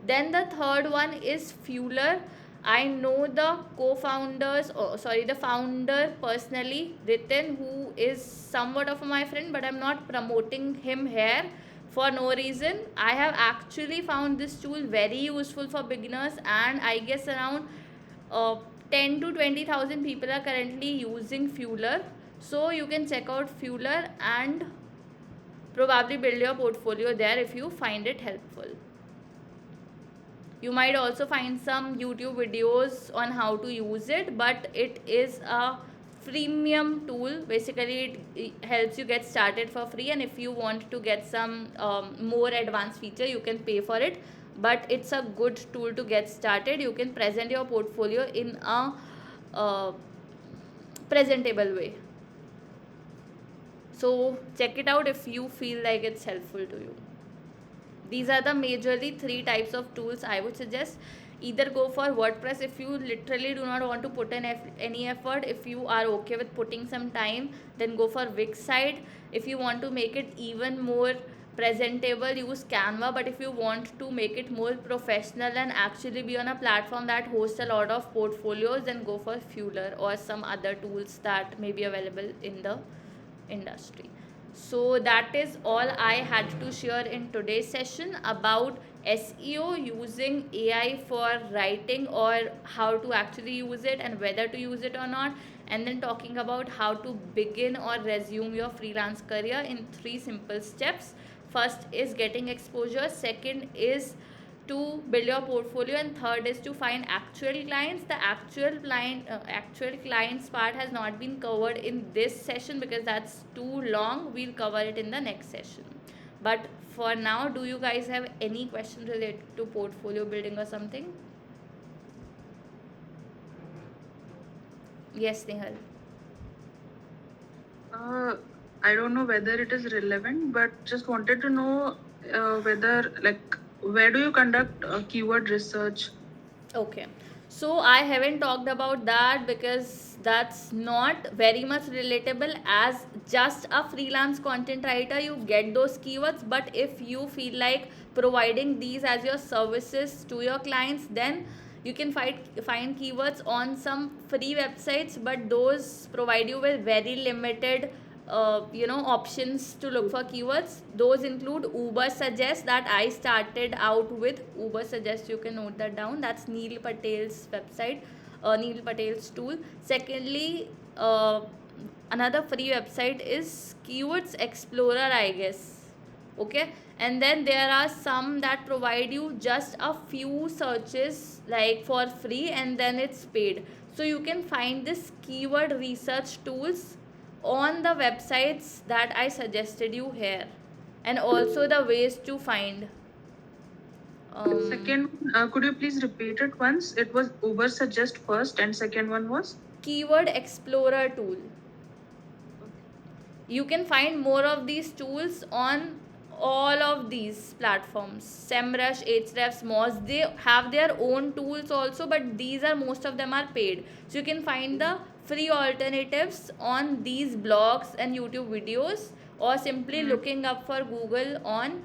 Then the third one is Fueler. I know the the founder personally, Ritin, who is somewhat of my friend, but I'm not promoting him here for no reason. I have actually found this tool very useful for beginners, and I guess around 10 to 20,000 people are currently using Fueler. So you can check out Fueler and probably build your portfolio there if you find it helpful. You might also find some YouTube videos on how to use it, but it is a freemium tool. Basically, it helps you get started for free, and if you want to get some more advanced feature, you can pay for it. But it's a good tool to get started. You can present your portfolio in a presentable way. So check it out if you feel like it's helpful to you. These are the majorly 3 types of tools I would suggest. Either go for WordPress if you literally do not want to put in any effort. If you are okay with putting some time, then go for Wix site. If you want to make it even more presentable, use Canva. But if you want to make it more professional and actually be on a platform that hosts a lot of portfolios, then go for Fueler or some other tools that may be available in the industry. So that is all I had to share in today's session about SEO, using AI for writing, or how to actually use it and whether to use it or not, and then talking about how to begin or resume your freelance career in 3 simple steps. First is getting exposure, second is to build your portfolio, and third is to find actual clients. The actual clients part has not been covered in this session because that's too long. We'll cover it in the next session. But for now, do you guys have any questions related to portfolio building or something? Yes, Nehal. I don't know whether it is relevant, but just wanted to know whether, like, where do you conduct keyword research? Okay, so I haven't talked about that because that's not very much relatable. As just a freelance content writer, you get those keywords, but if you feel like providing these as your services to your clients, then you can find keywords on some free websites, but those provide you with very limited options to look for keywords. Those include Uber Suggest, that I started out with. Uber Suggest, you can note that down. That's Neil Patel's website, Neil Patel's tool. Secondly, another free website is Keywords Explorer, I guess. Okay, and then there are some that provide you just a few searches like for free, and then it's paid. So you can find this keyword research tools on the websites that I suggested you here, and also the ways to find. Second, could you please repeat it once? It was Uber Suggest first, and second one was Keyword Explorer tool. You can find more of these tools on all of these platforms, SEMrush, Ahrefs, Moz, they have their own tools also, but these are, most of them are paid. So you can find the free alternatives on these blogs and YouTube videos, or simply looking up for Google on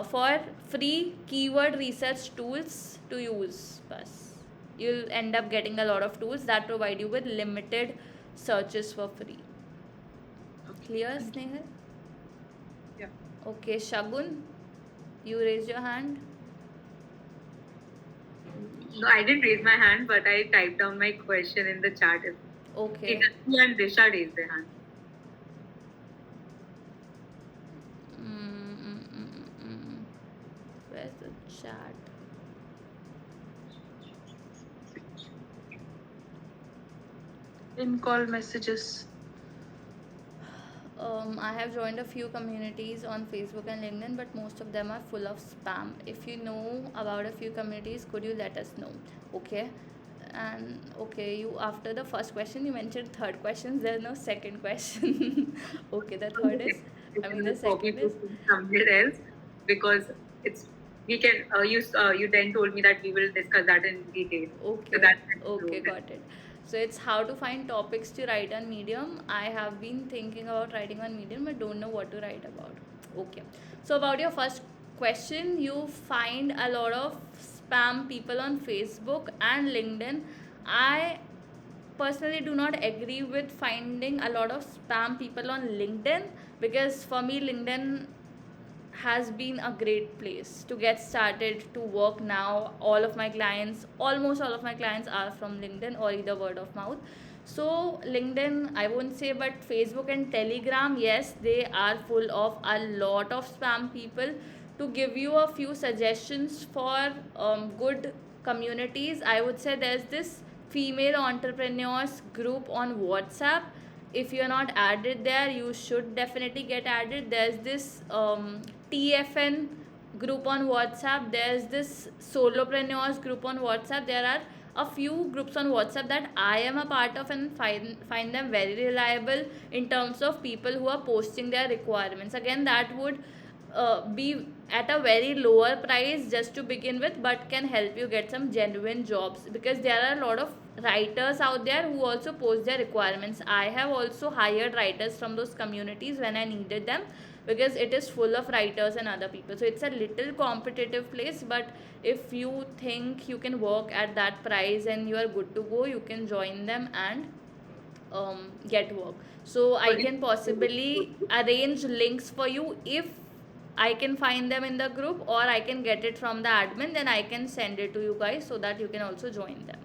for free keyword research tools to use. Bas. You'll end up getting a lot of tools that provide you with limited searches for free. Clear, Snehal? Yeah. Okay, Shagun, you raise your hand. No, I didn't raise my hand, but I typed down my question in the chat. Okay. Idati and Disha raised their hand. Where's the chat? In call messages. I have joined a few communities on Facebook and LinkedIn, but most of them are full of spam. If you know about a few communities, could you let us know? Okay. And okay, you, after the first question, you mentioned third questions. There's no second question. Okay, the third is, the second is somewhere else, because it's we can you then told me that we will discuss that in detail. okay. So that's Okay, got it. So it's how to find topics to write on Medium. I have been thinking about writing on Medium, but don't know what to write about. Okay. So about your first question, you find a lot of spam people on Facebook and LinkedIn. I personally do not agree with finding a lot of spam people on LinkedIn, because for me LinkedIn has been a great place to get started to work now. All of my clients, almost all of my clients, are from LinkedIn or either word of mouth. So LinkedIn, I won't say, but Facebook and Telegram, yes, they are full of a lot of spam people. To give you a few suggestions for good communities, I would say there's this female entrepreneurs group on WhatsApp. If you're not added there, you should definitely get added. There's this TFN group on WhatsApp. There's this solopreneurs group on WhatsApp. There are a few groups on WhatsApp that I am a part of, and find them very reliable in terms of people who are posting their requirements. Again, that would be at a very lower price just to begin with, but can help you get some genuine jobs, because there are a lot of writers out there who also post their requirements. I have also hired writers from those communities when I needed them, because it is full of writers and other people. So it's a little competitive place, but if you think you can work at that price and you are good to go, you can join them and get work. So I can possibly arrange links for you. If I can find them in the group, or I can get it from the admin, then I can send it to you guys so that you can also join them.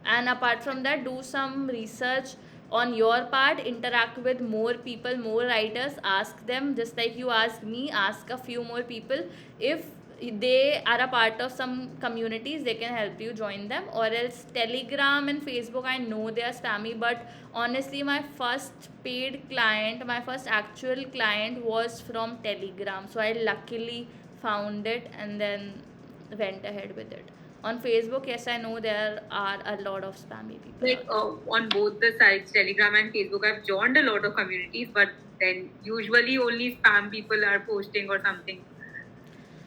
And apart from that, do some research on your part, interact with more people, more writers, ask them, just like you asked me, ask a few more people. If they are a part of some communities, they can help you join them. Or else Telegram and Facebook, I know they are spammy, but honestly my first paid client, my first actual client was from Telegram, so I luckily found it and then went ahead with it. On Facebook, yes, I know there are a lot of spammy people. Like on both the sides, Telegram and Facebook, I've joined a lot of communities, but then usually only spam people are posting or something.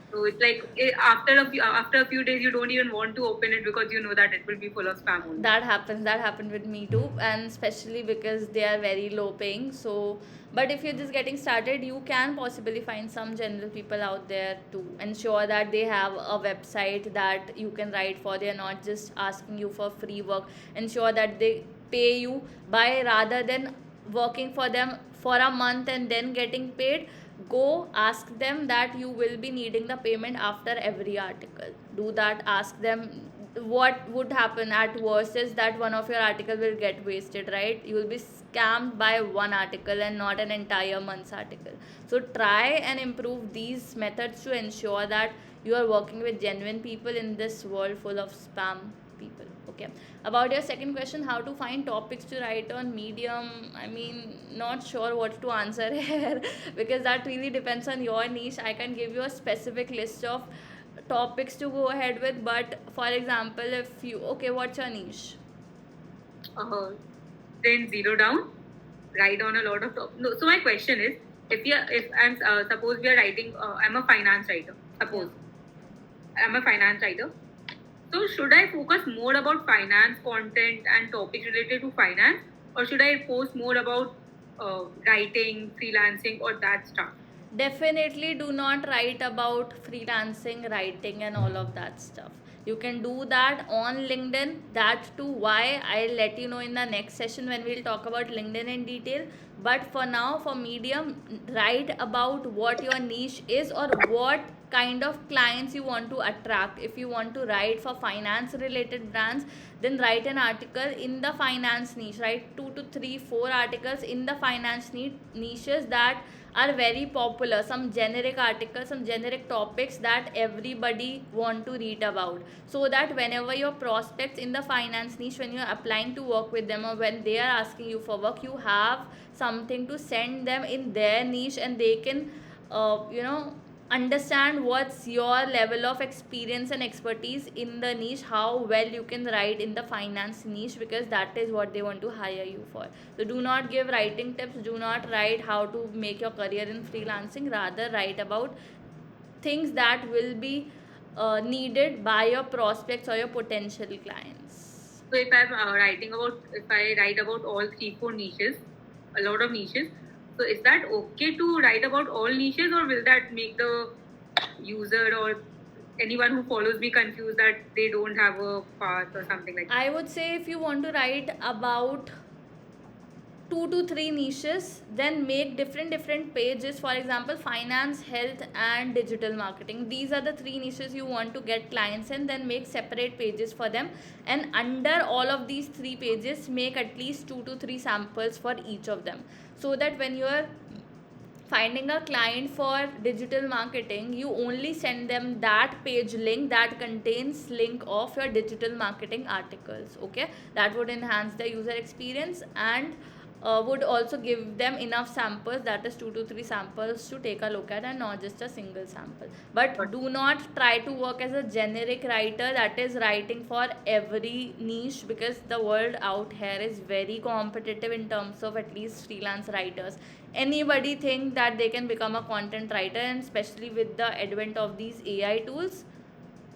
So it's like after a few days, you don't even want to open it because you know that it will be full of spam only. That happens. That happened with me too, and especially because they are very low paying. So, but if you're just getting started, you can possibly find some general people out there to ensure that they have a website that you can write for. They are not just asking you for free work. Ensure that they pay you by, rather than working for them for a month and then getting paid. Go ask them that you will be needing the payment after every article. Do that. Ask them what would happen. At worst is that one of your article will get wasted, right? You will be scammed by one article and not an entire month's article. So try and improve these methods to ensure that you are working with genuine people in this world full of spam people. Okay, about your second question, how to find topics to write on Medium, not sure what to answer here, because that really depends on your niche. I can give you a specific list of topics to go ahead with, but for example, if you, okay, what's your niche? Then zero down, write on a lot of no. So my question is, if I'm suppose we are writing, I'm a finance writer. Suppose I'm a finance writer. So should I focus more about finance content and topics related to finance, or should I post more about writing, freelancing, or that stuff? Definitely do not write about freelancing, writing, and all of that stuff. You can do that on LinkedIn. That too, why I'll let you know in the next session when we'll talk about LinkedIn in detail. But for now, for Medium, write about what your niche is or what kind of clients you want to attract. If you want to write for finance related brands, then write an article in the finance niche. Write 2 to 3 4 articles in the finance niches that are very popular, some generic articles, some generic topics that everybody want to read about, so that whenever your prospects in the finance niche, when you're applying to work with them or when they are asking you for work, you have something to send them in their niche, and they can understand what's your level of experience and expertise in the niche, how well you can write in the finance niche, because that is what they want to hire you for. So do not give writing tips, do not write how to make your career in freelancing, rather write about things that will be needed by your prospects or your potential clients. So if I write about all 3 4 niches, a lot of niches, so is that okay to write about all niches, or will that make the user or anyone who follows me confused that they don't have a path or something like that? I would say if you want to write about 2 to 3 niches, then make different pages. For example, finance, health, and digital marketing, these are the 3 niches you want to get clients in. Then make separate pages for them, and under all of these 3 pages, make at least 2 to 3 samples for each of them, so that when you are finding a client for digital marketing, you only send them that page link that contains link of your digital marketing articles. Okay, that would enhance the user experience and would also give them enough samples, that is 2 to 3 samples to take a look at, and not just a single sample. But do not try to work as a generic writer that is writing for every niche, because the world out here is very competitive in terms of at least freelance writers. Anybody think that they can become a content writer, and especially with the advent of these AI tools,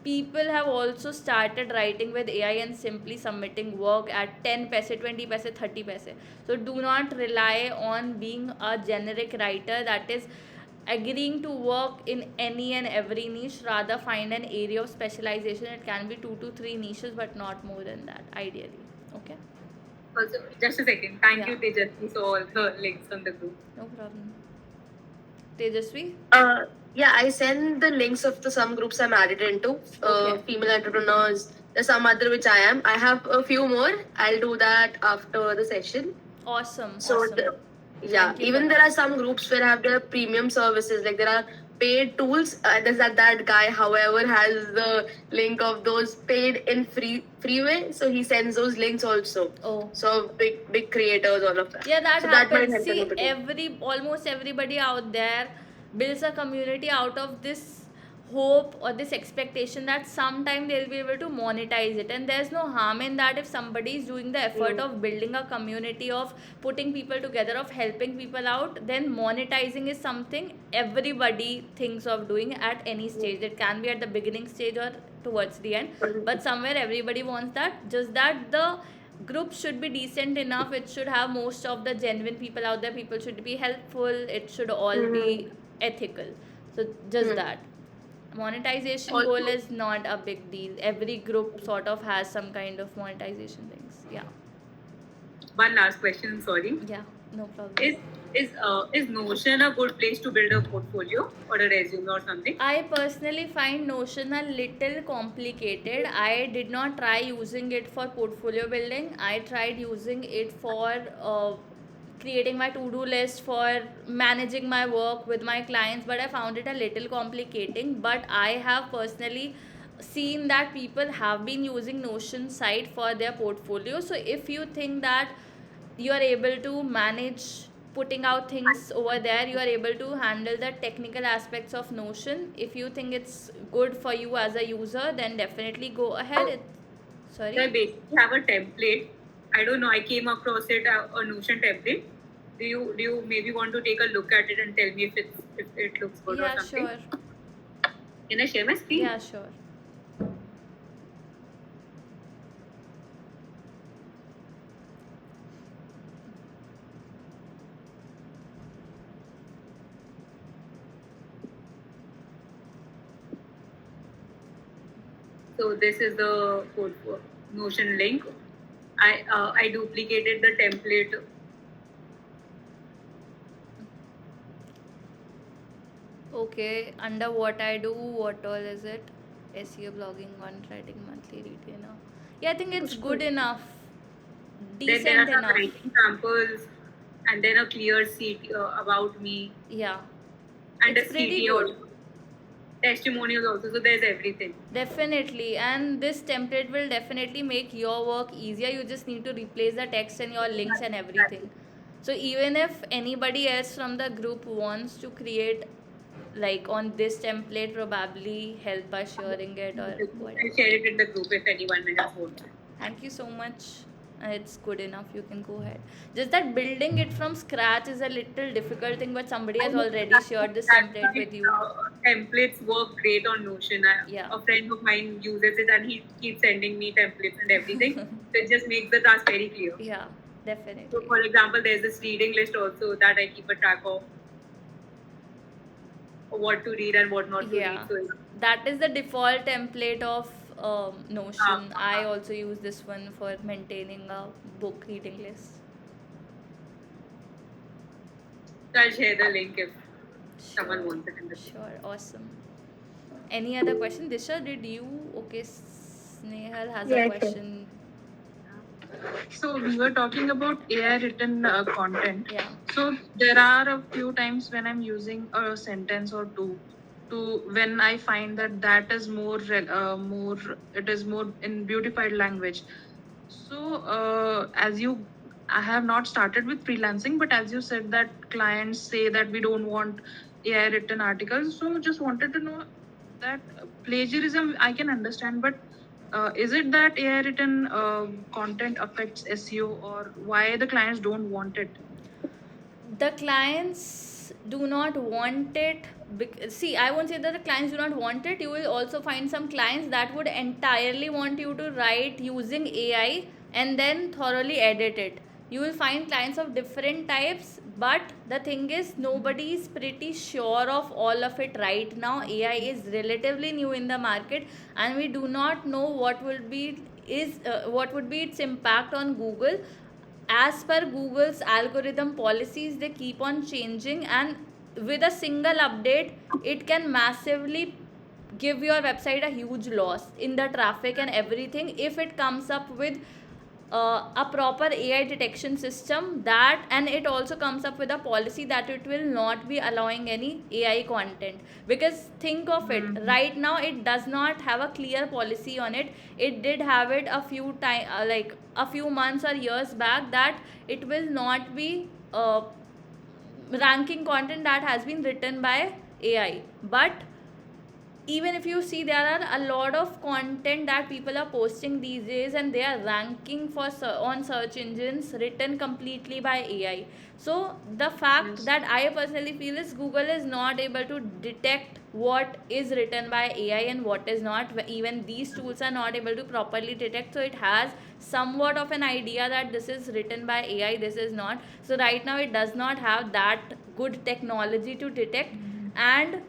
people have also started writing with AI and simply submitting work at 10 paise, 20 paise, 30 paise. So do not rely on being a generic writer that is agreeing to work in any and every niche. Rather find an area of specialization. It can be 2 to 3 niches, but not more than that, ideally. Okay. Also, just a second. Thank you, Yeah. Tejasvi. So all the links on the group. No problem. Tejasvi? Yeah, I send the links of the some groups I'm added into. Okay. Female entrepreneurs. There's some other which I am. I have a few more. I'll do that after the session. Awesome. So Awesome. yeah, Thank you even for there that. are some groups where I have their premium services. Like there are paid tools. There's that guy, however, has the link of those paid in freeway. So he sends those links also. Oh. So big creators, all of that. Yeah, that So that might happens. help them See, a bit. almost everybody out there builds a community out of this hope or this expectation that sometime they'll be able to monetize it, and there's no harm in that. If somebody is doing the effort of building a community, of putting people together, of helping people out, then monetizing is something everybody thinks of doing at any stage. It can be at the beginning stage or towards the end, but somewhere everybody wants that. Just that the group should be decent enough, it should have most of the genuine people out there, people should be helpful, it should all be ethical. So just that monetization Also- goal is not a big deal. Every group sort of has some kind of monetization things. Yeah. One last question. Sorry. Yeah, no problem. Is Notion a good place to build a portfolio or a resume or something? I personally find Notion a little complicated. I did not try using it for portfolio building. I tried using it for creating my to-do list, for managing my work with my clients, but I found it a little complicating. But I have personally seen that people have been using Notion site for their portfolio. So if you think that you are able to manage putting out things over there, you are able to handle the technical aspects of Notion, if you think it's good for you as a user, then definitely go ahead. So I basically have a template. I don't know. I came across it, a Notion template. Do you maybe want to take a look at it and tell me if it looks good or Yeah, something? sure. Can I share my screen? Yeah, sure. So this is the code for Notion link. I duplicated the template. Okay, under what I do, what all is it? SEO blogging, one writing monthly retainer. Yeah, I think it's good enough. Then there are Decent some enough. writing samples, and then a clear CT about me, Yeah. and It's a pretty CT good. also, testimonials also. So there's everything. Definitely, and this template will definitely make your work easier. You just need to replace the text and your links and everything. So even if anybody else from the group wants to create like on this template, probably help by sharing it or whatever. I'll share it in the group if anyone will afford. Thank you so much. It's good enough. You can go ahead. Just that building it from scratch is a little difficult thing, but somebody has already shared this That's template why with you. templates work great on Notion. Yeah. A friend of mine uses it and he keeps sending me templates and everything. So it just makes the task very clear. Yeah, So, definitely. for example, there's this reading list also that I keep a track of what to read and what not to read. Yeah, So, that is the default template of Notion. I also use this one for maintaining a book reading list. I'll share the link if someone Sure, wants it in the group. sure, awesome. Any other question? Disha, did you? Okay, Snehal has a Yes, yes. question. So we were talking about AI written content. Yeah. So there are a few times when I'm using a sentence or two to when I find that that is more it is more in beautified language. So as you I have not started with freelancing, but as you said that clients say that we don't want AI written articles. So just wanted to know that plagiarism I can understand, but is it that AI written content affects SEO, or why the clients don't want it? The clients do not want it. See, I won't say that the clients do not want it. You will also find some clients that would entirely want you to write using AI and then thoroughly edit it. You will find clients of different types, but the thing is nobody is pretty sure of all of it right now. AI is relatively new in the market, and we do not know what would be its impact on Google. As per Google's algorithm policies, they keep on changing, and with a single update, it can massively give your website a huge loss in the traffic and everything if it comes up with a proper AI detection system. That, and it also comes up with a policy that it will not be allowing any AI content. Because think of it, right now it does not have a clear policy on it. It did have it a few time like a few months or years back, that it will not be ranking content that has been written by AI. But even if you see, there are a lot of content that people are posting these days, and they are ranking for on search engines written completely by AI. So the fact Yes. that I personally feel is Google is not able to detect what is written by AI and what is not. Even these tools are not able to properly detect. So it has somewhat of an idea that this is written by AI, this is not. So right now it does not have that good technology to detect. And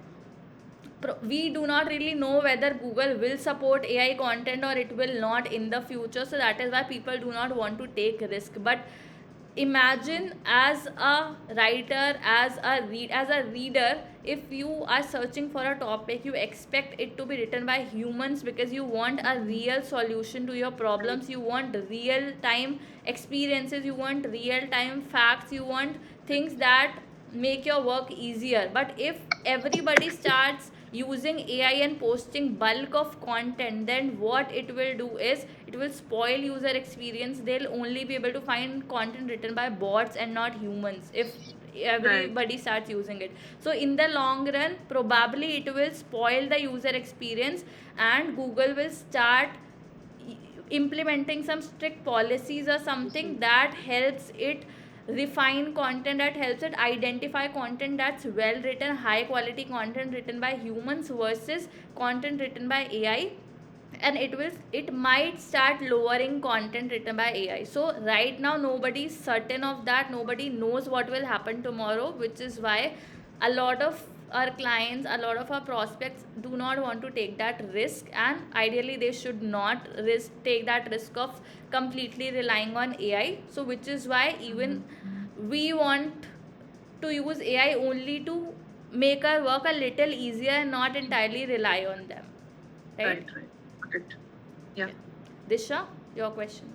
we do not really know whether Google will support AI content or it will not in the future. So that is why people do not want to take risk. But imagine, as a writer, as a reader, if you are searching for a topic, you expect it to be written by humans because you want a real solution to your problems. You want real time experiences, you want real time facts, you want things that make your work easier. But if everybody starts using AI and posting bulk of content, then what it will do is it will spoil user experience. They'll only be able to find content written by bots and not humans if Right. everybody starts using it. So in the long run, probably it will spoil the user experience, and Google will start implementing some strict policies or something that helps it refine content that helps it identify content that's well written, high quality content written by humans versus content written by AI. And it might start lowering content written by AI. So right now nobody is certain of that, nobody knows what will happen tomorrow, which is why a lot of our clients, a lot of our prospects do not want to take that risk, and ideally they should not take that risk of completely relying on AI. So which is why even we want to use AI only to make our work a little easier and not entirely rely on them. Right? Right. Got it. Yeah. Disha, your question.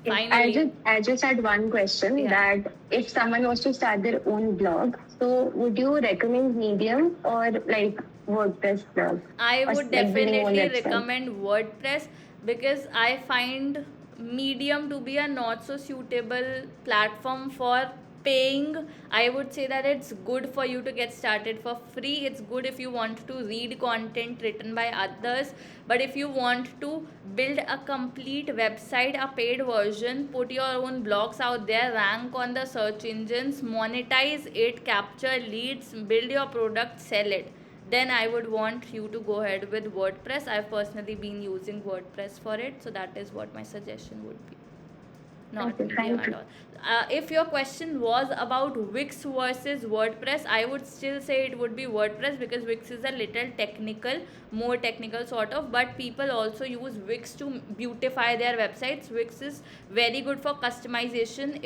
Yes, Finally. I just had one question, Yeah. that if someone was to start their own blog, so would you recommend Medium or like WordPress blog? I Or would like building own definitely website? recommend WordPress, because I find Medium to be a not so suitable platform for paying. I would say that it's good for you to get started for free. It's good if you want to read content written by others, but if you want to build a complete website, a paid version, put your own blogs out there, rank on the search engines, monetize it, capture leads, build your product, sell it, then I would want you to go ahead with WordPress. I've personally been using WordPress for it, so that is what my suggestion would be. Not Okay, Medium thank at you. all. If your question was about Wix versus WordPress, I would still say it would be WordPress, because Wix is a little technical, more technical sort of, but people also use Wix to beautify their websites. Wix is very good for customization.